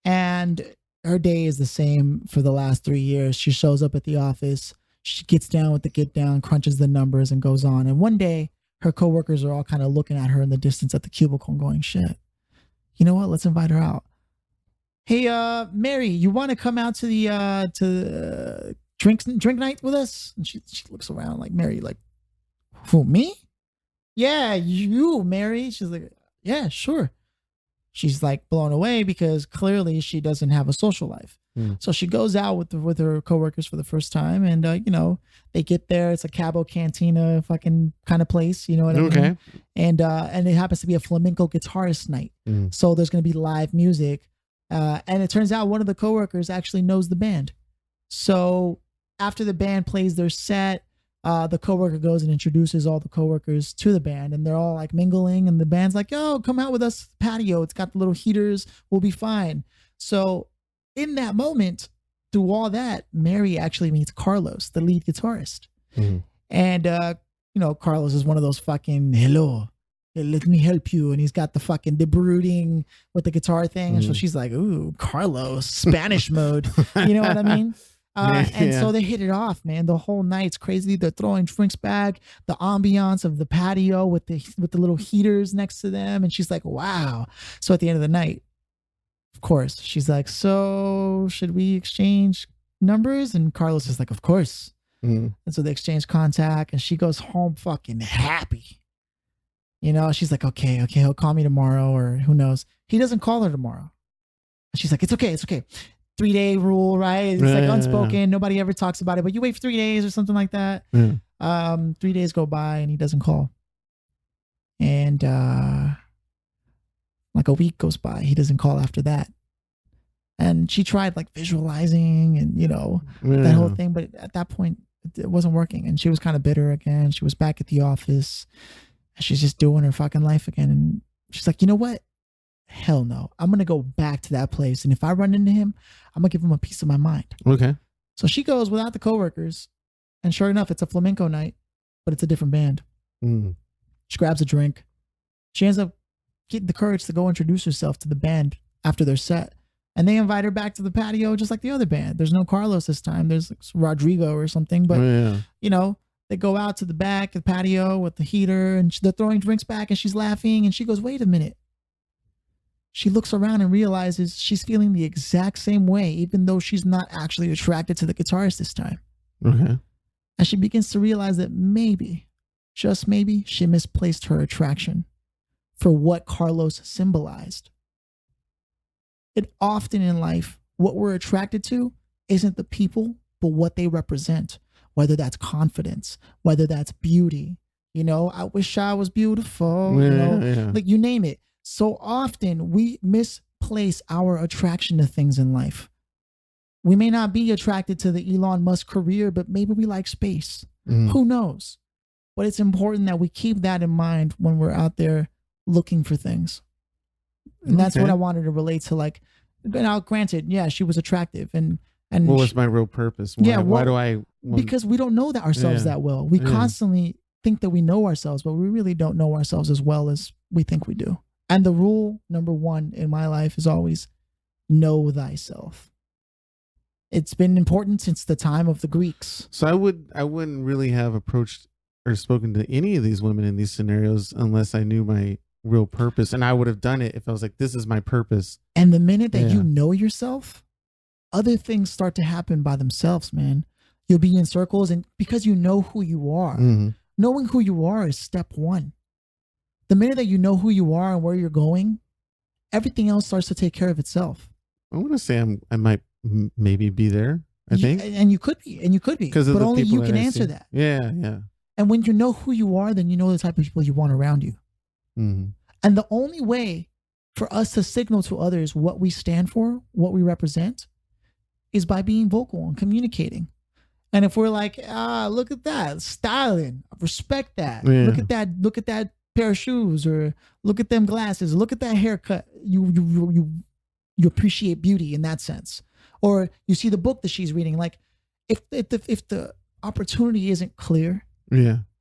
And her day is the same for the last 3 years. She shows up at the office, she gets down with the get down, crunches the numbers, and goes on. And one day, her coworkers are all kind of looking at her in the distance at the cubicle and going, "Shit, you know what? Let's invite her out. Hey, Mary, you want to come out to the drink night with us?" And she looks around like, "Mary, like, who, me?" "Yeah, you, Mary." She's like, "Yeah, sure." She's like blown away because clearly she doesn't have a social life. So she goes out with her coworkers for the first time, and you know, they get there. It's a Cabo Cantina fucking kind of place, you know what I mean? And it happens to be a flamenco guitarist night. So there's going to be live music, and it turns out one of the coworkers actually knows the band. So after the band plays their set, the coworker goes and introduces all the coworkers to the band, and they're all like mingling, and the band's like, "Yo, come out with us to the patio. It's got the little heaters. We'll be fine." So in that moment, through all that, Mary actually meets Carlos, the lead guitarist. And you know, Carlos is one of those fucking, "Hello, let me help you," and he's got the brooding with the guitar thing. And so she's like, "Ooh, Carlos, Spanish mode." You know what I mean? So they hit it off, man. The whole night's crazy. They're throwing drinks back, the ambiance of the patio with the little heaters next to them. And she's like, "Wow." So at the end of the night, of course, she's like, "So should we exchange numbers?" And Carlos is like, "Of course." And so they exchange contact, and she goes home fucking happy. You know, she's like, okay, he'll call me tomorrow, or who knows. He doesn't call her tomorrow. She's like, it's okay. 3-day rule, right? It's like unspoken. Nobody ever talks about it, but you wait for 3 days or something like that. 3 days go by and he doesn't call. And like a week goes by, he doesn't call after that. And she tried like visualizing and, you know, that whole thing. But at that point, it wasn't working. And she was kind of bitter again. She was back at the office. And she's just doing her fucking life again. And she's like, "You know what? hell no, I'm going to go back to that place. And if I run into him, I'm going to give him a piece of my mind. Okay. So she goes without the coworkers. And sure enough, it's a flamenco night, but it's a different band. She grabs a drink. She ends up getting the courage to go introduce herself to the band after their set. And they invite her back to the patio just like the other band. There's no Carlos this time. There's like Rodrigo or something. But, you know, they go out to the back of the patio with the heater and they're throwing drinks back and she's laughing. And she goes, wait a minute. She looks around and realizes she's feeling the exact same way, even though she's not actually attracted to the guitarist this time. Okay. And she begins to realize that maybe, just maybe, she misplaced her attraction for what Carlos symbolized. And often in life, what we're attracted to isn't the people, but what they represent, whether that's confidence, whether that's beauty. You know, I wish I was beautiful, like you name it. So often we misplace our attraction to things in life. We may not be attracted to the Elon Musk career, but maybe we like space. Who knows? But it's important that we keep that in mind when we're out there looking for things. And that's what I wanted to relate to. Like, now granted, yeah, she was attractive. And what was my real purpose? Why do I? Because we don't know that ourselves that well. We constantly think that we know ourselves, but we really don't know ourselves as well as we think we do. And the rule number one in my life is always know thyself. It's been important since the time of the Greeks. So I wouldn't really have approached or spoken to any of these women in these scenarios unless I knew my real purpose. And I would have done it if I was like, this is my purpose. And the minute that you know yourself, other things start to happen by themselves, man. You'll be in circles, and because you know who you are, knowing who you are is step one. The minute that you know who you are and where you're going, everything else starts to take care of itself. I want to say I might maybe be there. I think, and you could be, but only you can answer that. Yeah. And when you know who you are, then you know the type of people you want around you. And the only way for us to signal to others what we stand for, what we represent, is by being vocal and communicating. And if we're like, look at that styling, respect that. Look at that pair of shoes, or look at them glasses, look at that haircut. You appreciate beauty in that sense. Or you see the book that she's reading. Like, if the opportunity isn't clear,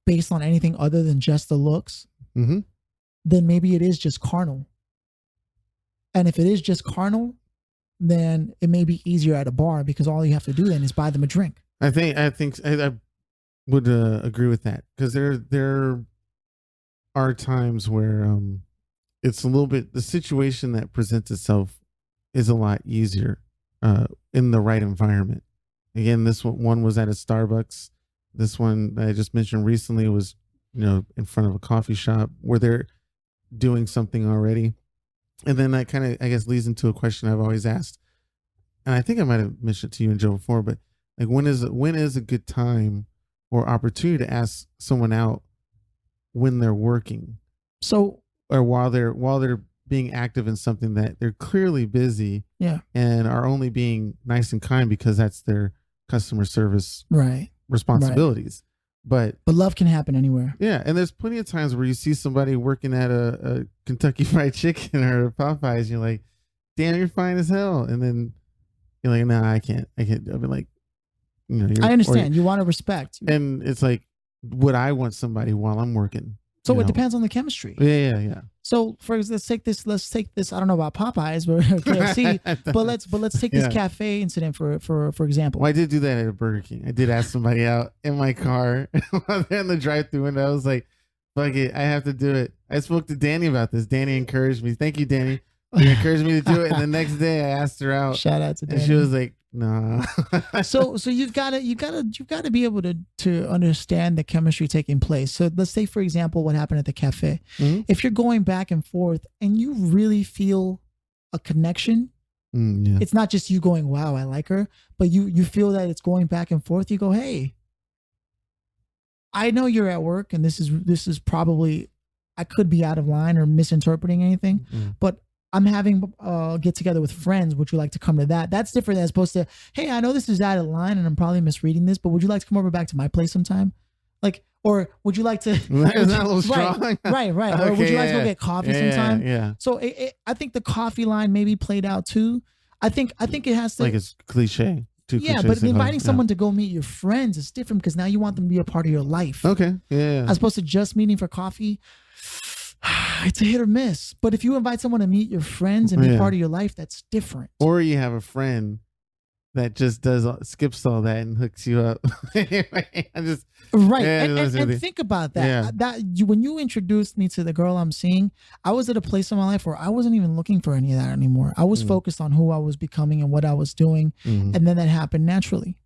based on anything other than just the looks, then maybe it is just carnal. And if it is just carnal, then it may be easier at a bar, because all you have to do then is buy them a drink. I think I would agree with that, because there are times where it's a little bit, the situation that presents itself is a lot easier in the right environment. Again, this one was at a Starbucks. This one that I just mentioned recently was, in front of a coffee shop where they're doing something already. And then that kind of, I guess, leads into a question I've always asked. And I think I might have mentioned it to you and Joe before, but like, when is a good time or opportunity to ask someone out when they're working? So, or while they're being active in something that they're clearly busy, and are only being nice and kind because that's their customer service responsibilities. But love can happen anywhere. Yeah, and there's plenty of times where you see somebody working at a Kentucky Fried Chicken or a Popeyes, and you're like, "Damn, you're fine as hell," and then you're like, "Nah, I can't." I've been like, I understand. You want to respect, and it's like, would I want somebody while I'm working? So it depends on the chemistry. Yeah. So let's take this. I don't know about Popeyes or KFC, but let's take this cafe incident for example. Well, I did do that at a Burger King. I did ask somebody out in my car while they're in the drive-thru window. I was like, "Fuck it, I have to do it." I spoke to Danny about this. Danny encouraged me. Thank you, Danny. He encouraged me to do it. And the next day, I asked her out. Shout out to Danny. And she was like, "No." So you've got to be able to understand the chemistry taking place. So let's say, for example, what happened at the cafe. If you're going back and forth and you really feel a connection, it's not just you going, "Wow, I like her," but you feel that it's going back and forth. You go, "Hey, I know you're at work, and this is probably, I could be out of line or misinterpreting anything, but I'm having a get together with friends. Would you like to come to that?" That's different as opposed to, "Hey, I know this is out of line and I'm probably misreading this, but would you like to come over back to my place sometime? Like, or would you like to? Isn't that a little strong? Right. Okay, Or would you like to go get coffee sometime? Yeah. So I think the coffee line maybe played out too. I think it has to. Like it's cliche. Yeah, but inviting someone to go meet your friends is different because now you want them to be a part of your life. Okay. Yeah. As opposed to just meeting for coffee. It's a hit or miss. But if you invite someone to meet your friends and be part of your life, that's different. Or you have a friend that just skips all that and hooks you up. Anyway, right. And think about that. Yeah. When you introduced me to the girl I'm seeing, I was at a place in my life where I wasn't even looking for any of that anymore. I was focused on who I was becoming and what I was doing. And then that happened naturally.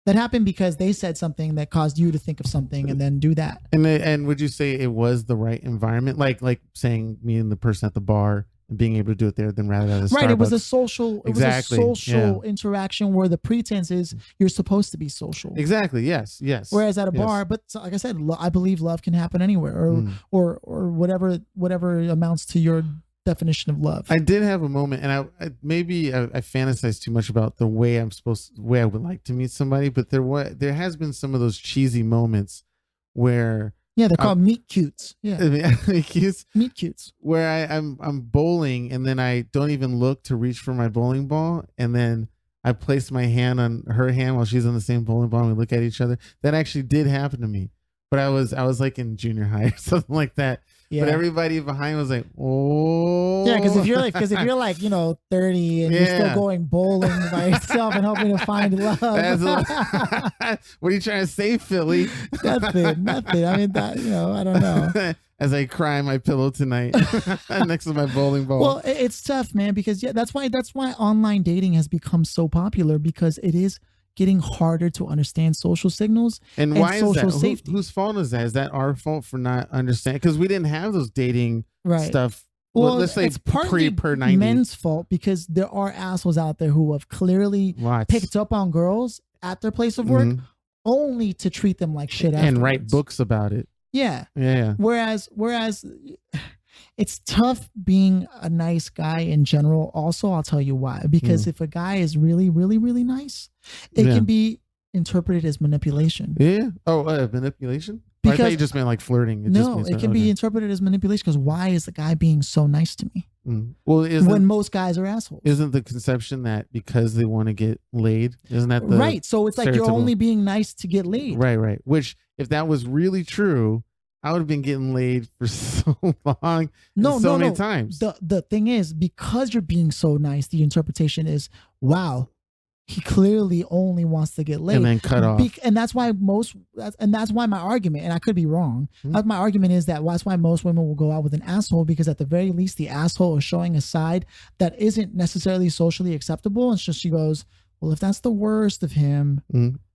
That happened because they said something that caused you to think of something and then do that. And would you say it was the right environment? Like saying me and the person at the bar and being able to do it there than rather than right. Starbucks. It was a social. It was a social interaction where the pretense is you're supposed to be social. Exactly. Yes. Whereas at a bar, but like I said, I believe love can happen anywhere, or whatever amounts to your definition of love. I did have a moment, and I fantasized too much about the way I would like to meet somebody, but there has been some of those cheesy moments where they're called meet cutes. Yeah, meet cutes. Where I'm bowling, and then I don't even look to reach for my bowling ball, and then I place my hand on her hand while she's on the same bowling ball, and we look at each other. That actually did happen to me, but I was like in junior high or something like that. Yeah. But everybody behind was like, "Oh, yeah." Because if you're like 30 and you're still going bowling by yourself and hoping to find love, what are you trying to say, Philly? Nothing. I mean, I don't know. As I cry on my pillow tonight next to my bowling ball. Well, it's tough, man. Because that's why online dating has become so popular, because it is getting harder to understand social signals and why social is that? safety. Whose fault is that? Is that our fault for not understanding? Because we didn't have those dating stuff. Well, let's say it's partly per 90. men's fault, because there are assholes out there who have clearly picked up on girls at their place of work only to treat them like shit afterwards. And write books about it. Yeah. Yeah. Whereas it's tough being a nice guy in general. Also, I'll tell you why. Because if a guy is really, really, really nice, it can be interpreted as manipulation. Yeah. Oh, manipulation? Because I thought you just meant like flirting. It can be interpreted as manipulation, because why is the guy being so nice to me? Well, when most guys are assholes. Isn't the conception that because they want to get laid? Isn't that the right? So it's like you're only being nice to get laid. Right. Which, if that was really true, I would have been getting laid for so long, so many times. The thing is, because you're being so nice, the interpretation is, wow, he clearly only wants to get laid, and then cut off. And that's why my argument, and I could be wrong. My argument is that's why most women will go out with an asshole, because at the very least, the asshole is showing a side that isn't necessarily socially acceptable. And so she goes, well, if that's the worst of him,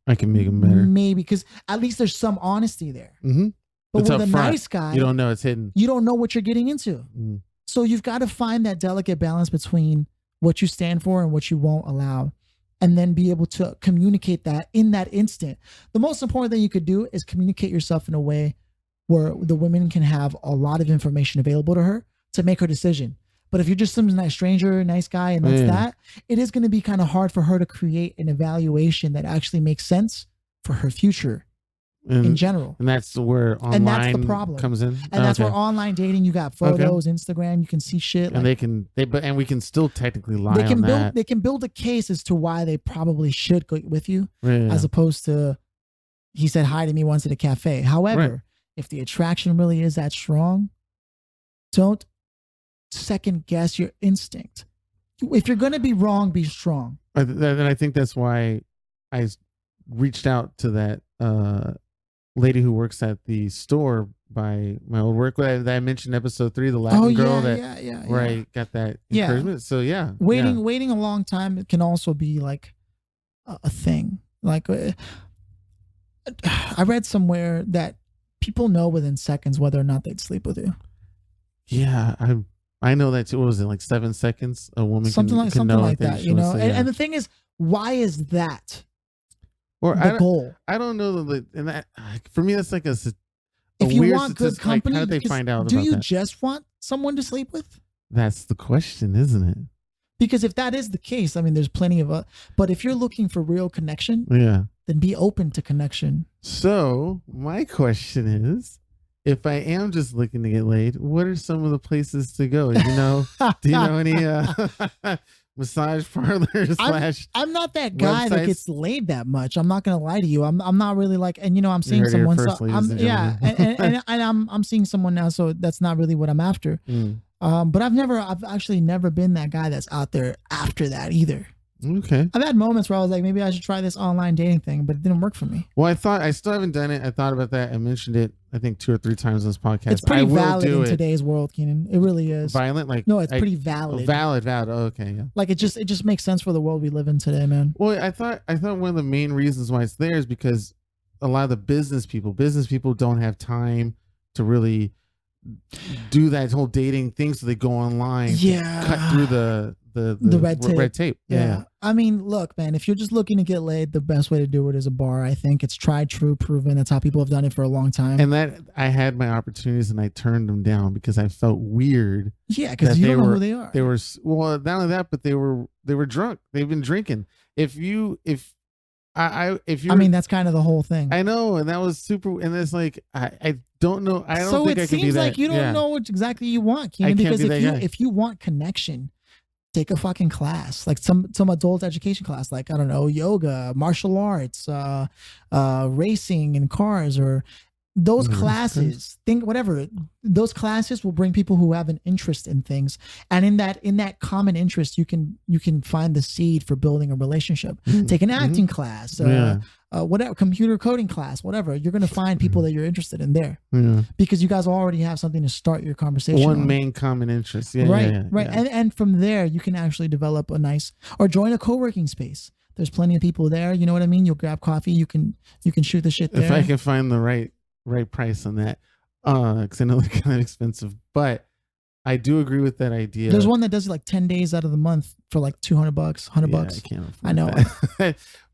I can make him better. Maybe, because at least there's some honesty there. But with a nice guy, you don't know it's hidden. You don't know what you're getting into. So you've got to find that delicate balance between what you stand for and what you won't allow, and then be able to communicate that in that instant. The most important thing you could do is communicate yourself in a way where the women can have a lot of information available to her to make her decision. But if you're just some nice stranger, nice guy, and that's that, it is going to be kind of hard for her to create an evaluation that actually makes sense for her future. In general, and that's where online and that's the problem comes in, and that's where online dating. You got photos, Instagram. You can see shit, and we can still technically lie. They can build a case as to why they probably should go with you, as opposed to he said hi to me once at a cafe. However, if the attraction really is that strong, don't second guess your instinct. If you're going to be wrong, be strong. And I think that's why I reached out to that lady who works at the store by my old work that I mentioned in episode 3, the Latin girl where I got that encouragement. So waiting a long time can also be like a thing. Like I read somewhere that people know within seconds whether or not they'd sleep with you. Yeah, I know that too. What was it, like 7 seconds? A woman something can know like that, you know. And the thing is, why is that? Or the goal. I don't know, and that for me that's like a if you weird want good company, how did they find out? Do you just want someone to sleep with? That's the question, isn't it? Because if that is the case, I mean, there's plenty of. But if you're looking for real connection, then be open to connection. So my question is, if I am just looking to get laid, what are some of the places to go? Do you know any massage parlors? I'm not that guy that gets laid that much. I'm not gonna lie to you. I'm not really like, and I'm seeing someone. So I'm seeing someone now. So that's not really what I'm after. But I've actually never been that guy that's out there after that either. Okay. I've had moments where I was like, maybe I should try this online dating thing, but it didn't work for me. Well, I still haven't done it. I thought about that. I mentioned it, I think 2 or 3 times on this podcast. It's pretty valid in today's world, Keenan. It really is. Violent? No, pretty valid. Valid. Oh, okay, yeah. Like it just makes sense for the world we live in today, man. Well, I thought one of the main reasons why it's there is because a lot of the business people don't have time to really do that whole dating thing, so they go online, cut through the red tape. Yeah. I mean, look, man, if you're just looking to get laid, the best way to do it is a bar. I think it's tried, true, proven. That's how people have done it for a long time. And that I had my opportunities and I turned them down because I felt weird. Yeah, because you don't know who they are. They were, well, not only that, but they were drunk. They've been drinking. I mean, that's kind of the whole thing. I know, and that was super. And it's like I don't know. I don't think I can do that. So it seems like you don't know what exactly you want, Keenan, because if you want connection, take a fucking class, like some adult education class, like, I don't know, yoga, martial arts, racing in cars, or those classes. Those classes will bring people who have an interest in things, and in that common interest, you can find the seed for building a relationship. Take an acting class, whatever, computer coding class, whatever. You're going to find people that you're interested in there, because you guys already have something to start your conversation. Main common interest, right. And from there, you can actually develop or join a co-working space. There's plenty of people there. You know what I mean? You'll grab coffee. You can shoot the shit there. If I can find the right price on that, because I know they're kind of expensive, but I do agree with that idea. There's one that does like 10 days out of the month for like $200, $100. I can't afford I know.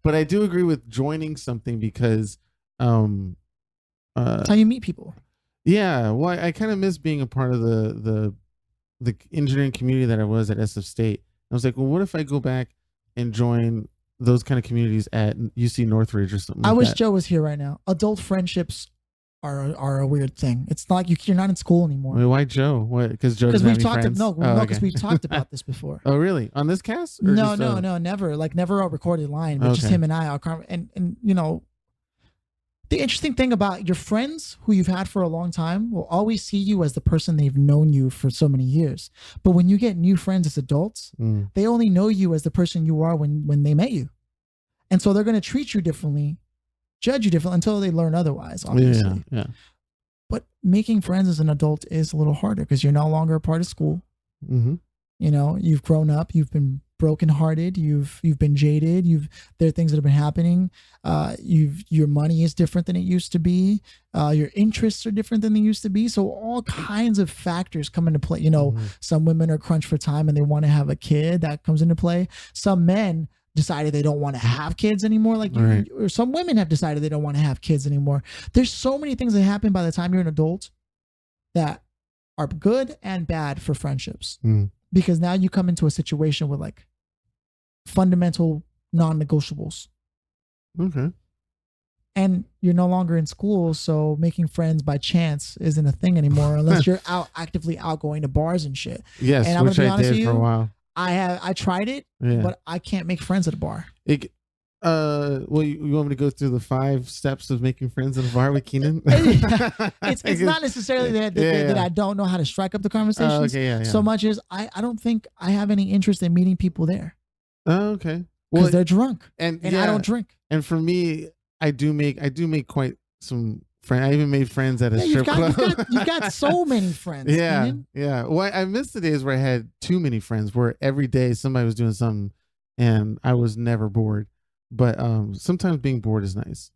But I do agree with joining something because it's how you meet people. Yeah, well, I kind of miss being a part of the engineering community that I was at SF State. I was like, well, what if I go back and join those kind of communities at UC Northridge or something? I wish Joe was here right now. Adult friendships are a weird thing. It's not like you're not in school anymore. Wait, why Joe? What? Because Joe doesn't have any friends? Because we've talked about this before. Oh, really? On this cast? Or no, never. Like never a recorded line, but just him and I. And the interesting thing about your friends who you've had for a long time will always see you as the person they've known you for so many years. But when you get new friends as adults, they only know you as the person you are when they met you. And so they're going to treat you differently, judge you differently until they learn otherwise, obviously. Yeah. But making friends as an adult is a little harder because you're no longer a part of school. You've grown up, you've been brokenhearted, you've been jaded, there are things that have been happening. Your money is different than it used to be. Your interests are different than they used to be. So all kinds of factors come into play. Some women are crunched for time and they want to have a kid. That comes into play. Some men decided they don't want to have kids anymore. Or some women have decided they don't want to have kids anymore. There's so many things that happen by the time you're an adult that are good and bad for friendships. Because now you come into a situation with like fundamental non-negotiables. Okay. And you're no longer in school, so making friends by chance isn't a thing anymore unless you're actively out going to bars and shit. Yes, and I'm which I did for a while. I tried it, but I can't make friends at a bar. Well, you want me to go through the 5 steps of making friends at a bar with Keenan? It's not necessarily that I don't know how to strike up the conversations. So much as I don't think I have any interest in meeting people there. Oh, okay. Because they're drunk, and I don't drink. And for me, I do make quite some friends. I even made friends at a strip club. You've got so many friends. Yeah, Keenan. yeah. Well, I missed the days where I had too many friends, where every day somebody was doing something, and I was never bored. But sometimes being bored is nice.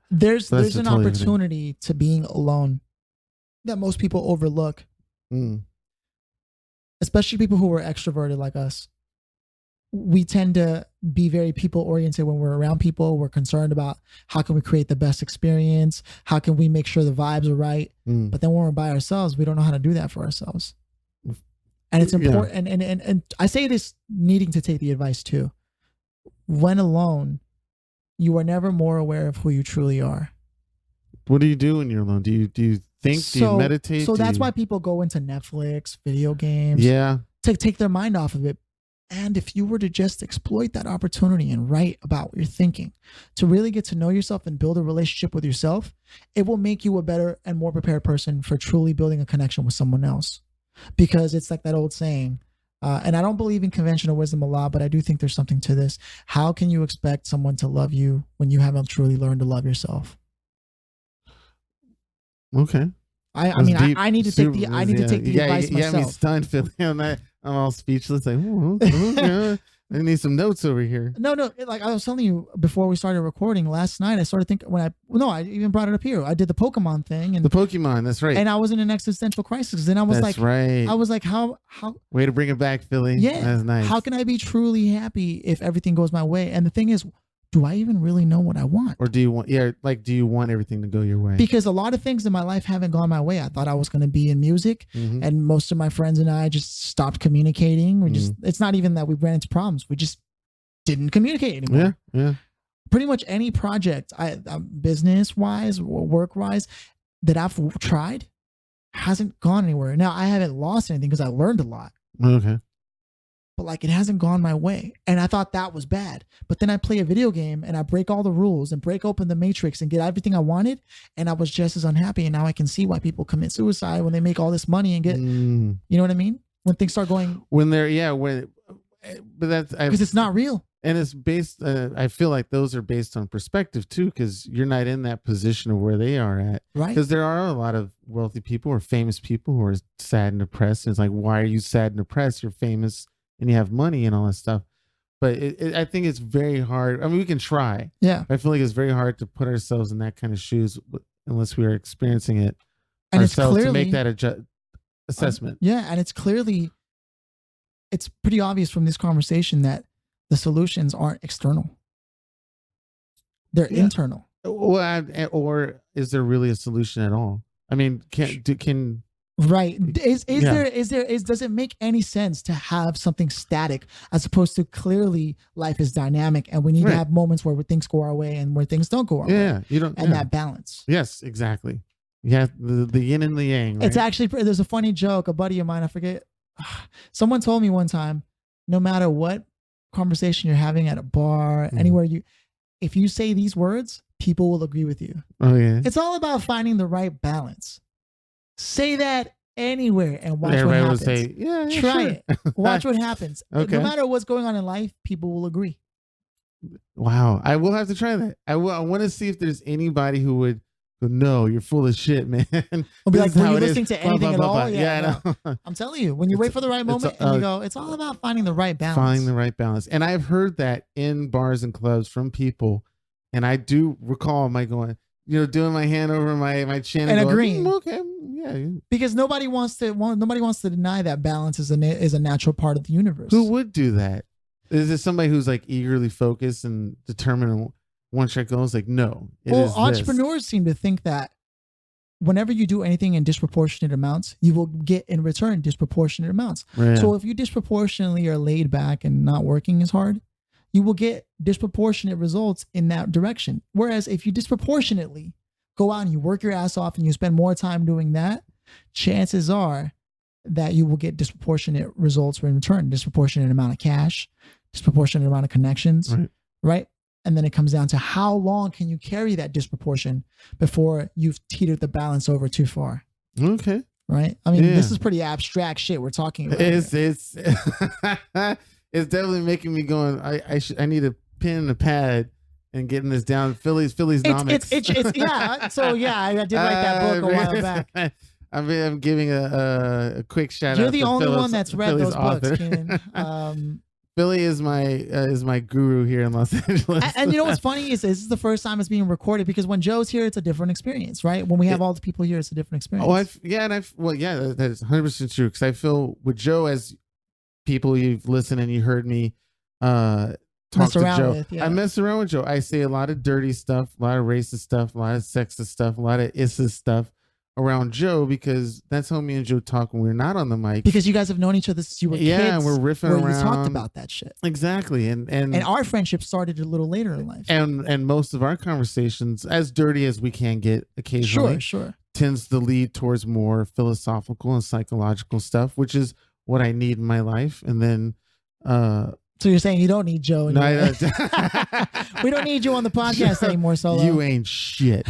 There's an opportunity to being alone that most people overlook, especially people who are extroverted like us. We tend to be very people oriented when we're around people. We're concerned about how can we create the best experience? How can we make sure the vibes are right? But then when we're by ourselves, we don't know how to do that for ourselves. And it's important. And I say this needing to take the advice too. When alone, you are never more aware of who you truly are. What do you do when you're alone? Do you think? Do you meditate? So that's why people go into Netflix, video games. Yeah. To take their mind off of it. And if you were to just exploit that opportunity and write about what you're thinking, to really get to know yourself and build a relationship with yourself, it will make you a better and more prepared person for truly building a connection with someone else. Because it's like that old saying, and I don't believe in conventional wisdom a lot, but I do think there's something to this. How can you expect someone to love you when you haven't truly learned to love yourself? Okay. I mean, I need to take the advice myself. You got me stunned, Phil. I'm all speechless. Like, I need some notes over here. No. Like I was telling you before we started recording last night, I started thinking I even brought it up here. I did the Pokemon thing, and the Pokemon. That's right. And I was in an existential crisis. And I was right. I was like, how? Way to bring it back, Philly. Yeah, that's nice. How can I be truly happy if everything goes my way? And the thing is, do I even really know what I want? Or do you want, do you want everything to go your way? Because a lot of things in my life haven't gone my way. I thought I was going to be in music, and most of my friends and I just stopped communicating. It's not even that we ran into problems. We just didn't communicate anymore. Yeah. Pretty much any project, business wise or work wise, that I've tried hasn't gone anywhere. Now I haven't lost anything because I learned a lot. Okay. But like it hasn't gone my way. And I thought that was bad. But then I play a video game and I break all the rules and break open the matrix and get everything I wanted. And I was just as unhappy. And now I can see why people commit suicide when they make all this money and get, you know what I mean? When things start going. But that's because it's not real. And it's based, I feel like those are based on perspective too, because you're not in that position of where they are at. Right. Because there are a lot of wealthy people or famous people who are sad and depressed. And it's like, why are you sad and depressed? You're famous and you have money and all that stuff. But I think it's very hard. I mean, we can try. Yeah. I feel like it's very hard to put ourselves in that kind of shoes unless we are experiencing it and ourselves to make that assessment. And it's pretty obvious from this conversation that the solutions aren't external. They're internal. Or is there really a solution at all? I mean, right. Does it make any sense to have something static as opposed to clearly life is dynamic and we need to have moments where things go our way and where things don't go our way. That balance. Yes, exactly. Yeah, the yin and the yang. Right? It's actually, there's a funny joke. A buddy of mine, I forget, someone told me one time, no matter what conversation you're having at a bar, anywhere if you say these words, people will agree with you. Oh yeah. It's all about finding the right balance. Say that anywhere and watch what happens. Try it. Watch what happens. Okay. No matter what's going on in life, people will agree. Wow. I will have to try that. I want to see if there's anybody who would go, no, you're full of shit, man. I'll be like, were you listening to anything at all? Yeah, no. I'm telling you, when you wait for the right moment and you go, it's all about finding the right balance. Finding the right balance. And I've heard that in bars and clubs from people. And I do recall my going, doing my hand over my chin and agreeing. Going, okay, yeah. Because nobody wants to deny that balance is a natural part of the universe. Who would do that? Is it somebody who's like eagerly focused and determined one check goes? Like, no. Entrepreneurs seem to think that whenever you do anything in disproportionate amounts, you will get in return disproportionate amounts. Right. So if you disproportionately are laid back and not working as hard, you will get disproportionate results in that direction. Whereas if you disproportionately go out and you work your ass off and you spend more time doing that, chances are that you will get disproportionate results in return, disproportionate amount of cash, disproportionate amount of connections, right? And then it comes down to how long can you carry that disproportion before you've teetered the balance over too far. Okay. Right? I mean, this is pretty abstract shit we're talking about. It's definitely making me going, I need a pen and a pad and getting this down. Philly's nomics. Yeah. So yeah, I did write that book a while back. I'm giving a quick shout out. You're the only one that's read those books, Cianan. Philly is my guru here in Los Angeles. And you know what's funny is this is the first time it's being recorded because when Joe's here, it's a different experience, right? When we have all the people here, it's a different experience. That is 100% true. Because I feel with Joe, as people you've listened and you heard me talk to Joe. I mess around with Joe. I say a lot of dirty stuff, a lot of racist stuff, a lot of sexist stuff, a lot of issa stuff. around Joe because that's how me and Joe talk when we're not on the mic. Because you guys have known each other since you were kids. Yeah, we're riffing around. We talked about that shit. Exactly. And our friendship started a little later in life. And most of our conversations, as dirty as we can get occasionally, tends to lead towards more philosophical and psychological stuff, which is what I need in my life. And then so you're saying you don't need Joe? No, I don't. We don't need you on the podcast anymore, Solo. You ain't shit.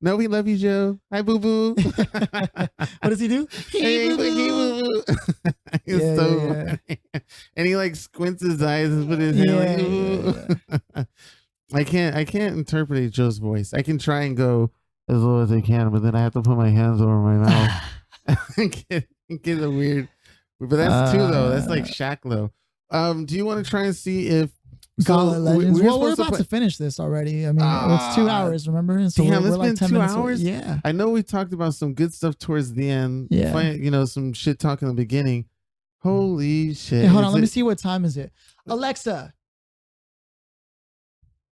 No, we love you, Joe. Hi, boo boo. What does he do? Hey, boo boo. He's funny. And he like squints his eyes and put his hand like, I can't interpret Joe's voice. I can try and go as low as I can, but then I have to put my hands over my mouth and get a weird. But that's two though. That's like Shaq low. Do you want to try and see if Gauntlet Legends? We're about to finish this already. I mean, it's 2 hours, remember? And so damn, we're like been 10 2 minutes hours. Away. Yeah, I know we talked about some good stuff towards the end. Yeah, some shit talk in the beginning. Holy shit! Hey, hold on, let me see what time is it. Alexa,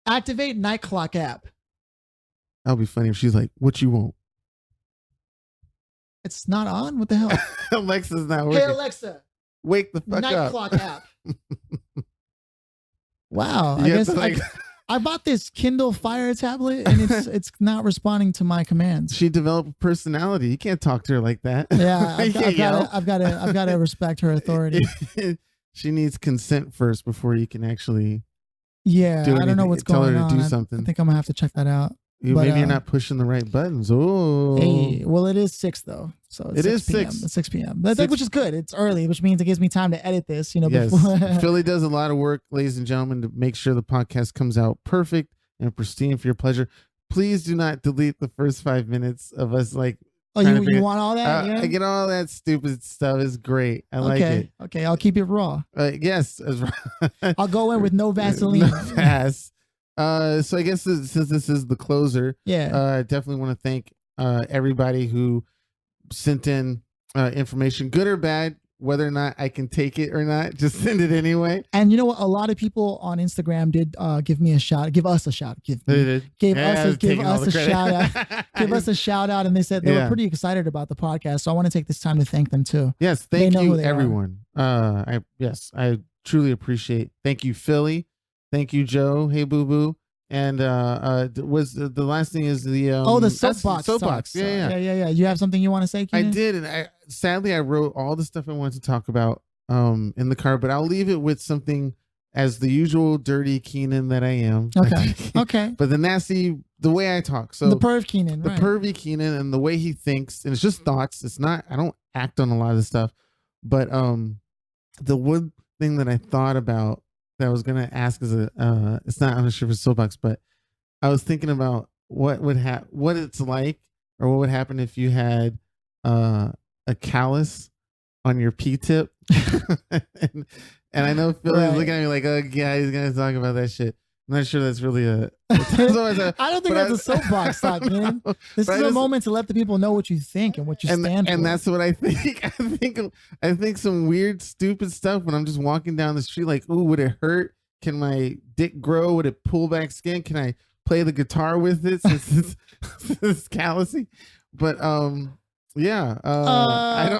activate Night Clock app. That'll be funny if she's like, "What you want?" It's not on. What the hell? Alexa's not working. Hey Alexa, wake the fuck Night up. Clock app. Wow, I guess I bought this Kindle Fire tablet and it's not responding to my commands. She developed a personality. You can't talk to her like that. Yeah, I've got to respect her authority. She needs consent first before you can actually. Yeah, I don't know what's going on. Tell her to do something. I think I'm gonna have to check that out. Maybe you're not pushing the right buttons. Oh, hey, well, it is 6 though, so it's 6 PM. It's 6 p.m. Which is good. It's early, which means it gives me time to edit this. Yes. Before. Philly does a lot of work, ladies and gentlemen, to make sure the podcast comes out perfect and pristine for your pleasure. Please do not delete the first 5 minutes of us like. Oh, you want all that? Yeah? I get all that stupid stuff. It's great. I like it. Okay, I'll keep it raw. Yes, I'll go in with no Vaseline. So I guess since this is the closer, I definitely want to thank everybody who sent in information, good or bad, whether or not I can take it or not. Just send it anyway. And you know what? A lot of people on Instagram did give us a shout. Give us a shout out, and they said they were pretty excited about the podcast. So I want to take this time to thank them too. Yes, thank you, everyone. I truly appreciate. Thank you, Philly. Thank you, Joe. Hey, boo boo. And was the last thing is the the soapbox. Yeah. You have something you want to say, Cianan? I did, and sadly I wrote all the stuff I wanted to talk about in the car, but I'll leave it with something as the usual dirty Cianan that I am. Okay. But the way I talk, so the perv Cianan, the pervy Cianan, and the way he thinks, and it's just thoughts. It's not. I don't act on a lot of the stuff, but the one thing that I thought about that I was gonna ask is it's not, I'm not sure if it's soapbox, but I was thinking about what it's like, or what would happen if you had a callus on your P-tip. and I know Philly's looking at me like, oh yeah, he's gonna talk about that shit. I'm not sure that's really a. I don't think that's a soapbox talk, man. This is a moment to let the people know what you think and what you stand for. And that's what I think. I think some weird, stupid stuff when I'm just walking down the street, like, ooh, would it hurt? Can my dick grow? Would it pull back skin? Can I play the guitar with it since it's callousy? But I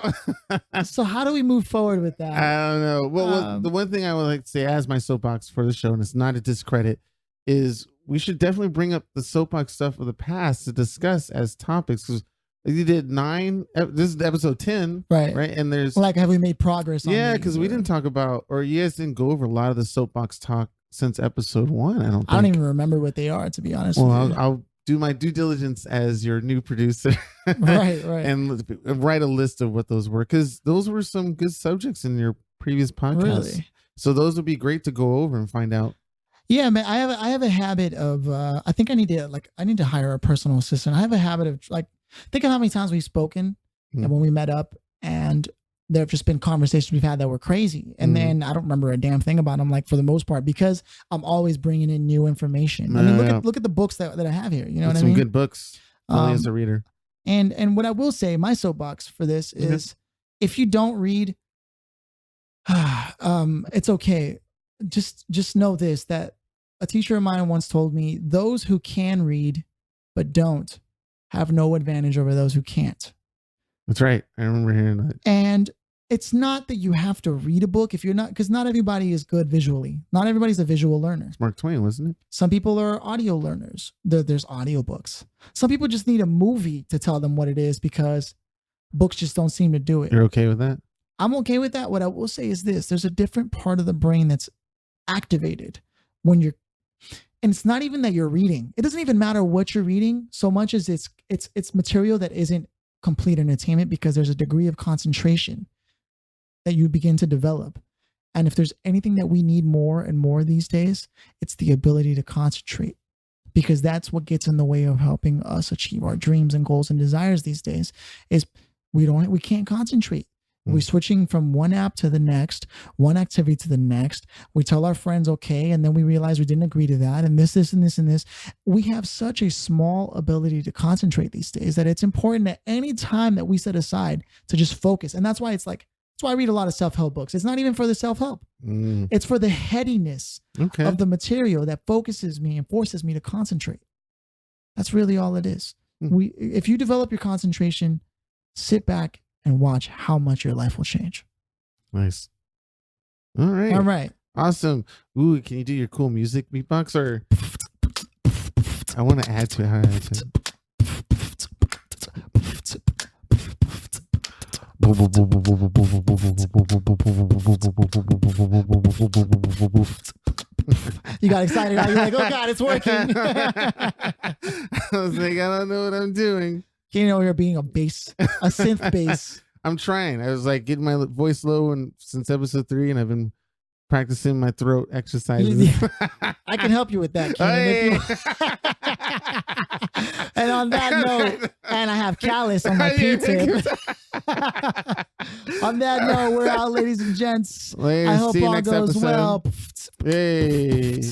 don't. So how do we move forward with that? I don't know. Well, the one thing I would like to say as my soapbox for the show, and it's not a discredit, is we should definitely bring up the soapbox stuff of the past to discuss as topics, because you did 9. This is episode 10, right? And there's have we made progress? Because we didn't talk about, or you guys didn't go over a lot of the soapbox talk since episode 1. I don't even remember what they are, to be honest. Well, I'll do my due diligence as your new producer, right, and write a list of what those were, because those were some good subjects in your previous podcast. Really? So those would be great to go over and find out. Yeah, man, I have a habit of I think I need to hire a personal assistant. I have a habit of think of how many times we've spoken and when we met up, and there have just been conversations we've had that were crazy, and then I don't remember a damn thing about them, like, for the most part, because I'm always bringing in new information. I mean, look at the books that I have here. You know what I mean? Some good books. As a reader. And what I will say, my soapbox for this is, if you don't read, it's okay. Just know this, that a teacher of mine once told me, those who can read but don't have no advantage over those who can't. That's right. I remember hearing that. And it's not that you have to read a book if you're not, because not everybody is good visually. Not everybody's a visual learner. It's Mark Twain, wasn't it? Some people are audio learners. There's audiobooks. Some people just need a movie to tell them what it is because books just don't seem to do it. You're okay with that? I'm okay with that. What I will say is this. There's a different part of the brain that's activated when you're, and it's not even that you're reading. It doesn't even matter what you're reading so much as it's material that isn't complete entertainment because there's a degree of concentration that you begin to develop. And if there's anything that we need more and more these days, it's the ability to concentrate, because that's what gets in the way of helping us achieve our dreams and goals and desires these days is we can't concentrate. We're switching from one app to the next, one activity to the next. We tell our friends, okay, and then we realize we didn't agree to that, and this, and this, and this. We have such a small ability to concentrate these days that it's important at any time that we set aside to just focus. And that's why it's like, that's why I read a lot of self-help books. It's not even for the self-help. It's for the headiness of the material that focuses me and forces me to concentrate. That's really all it is. If you develop your concentration, sit back and watch how much your life will change. Nice. All right. All right. Awesome. Ooh, can you do your cool music beatbox? Or I want to add to it. You got excited. You're like, oh God, it's working. I was like, I don't know what I'm doing. You know, you're being a synth bass. I'm trying. I was like getting my voice low since episode 3, and I've been practicing my throat exercises. I can help you with that, Cianan. And on that note, and I have callus on my P-tip. On that note, we're out, ladies and gents. I hope all goes well. Hey.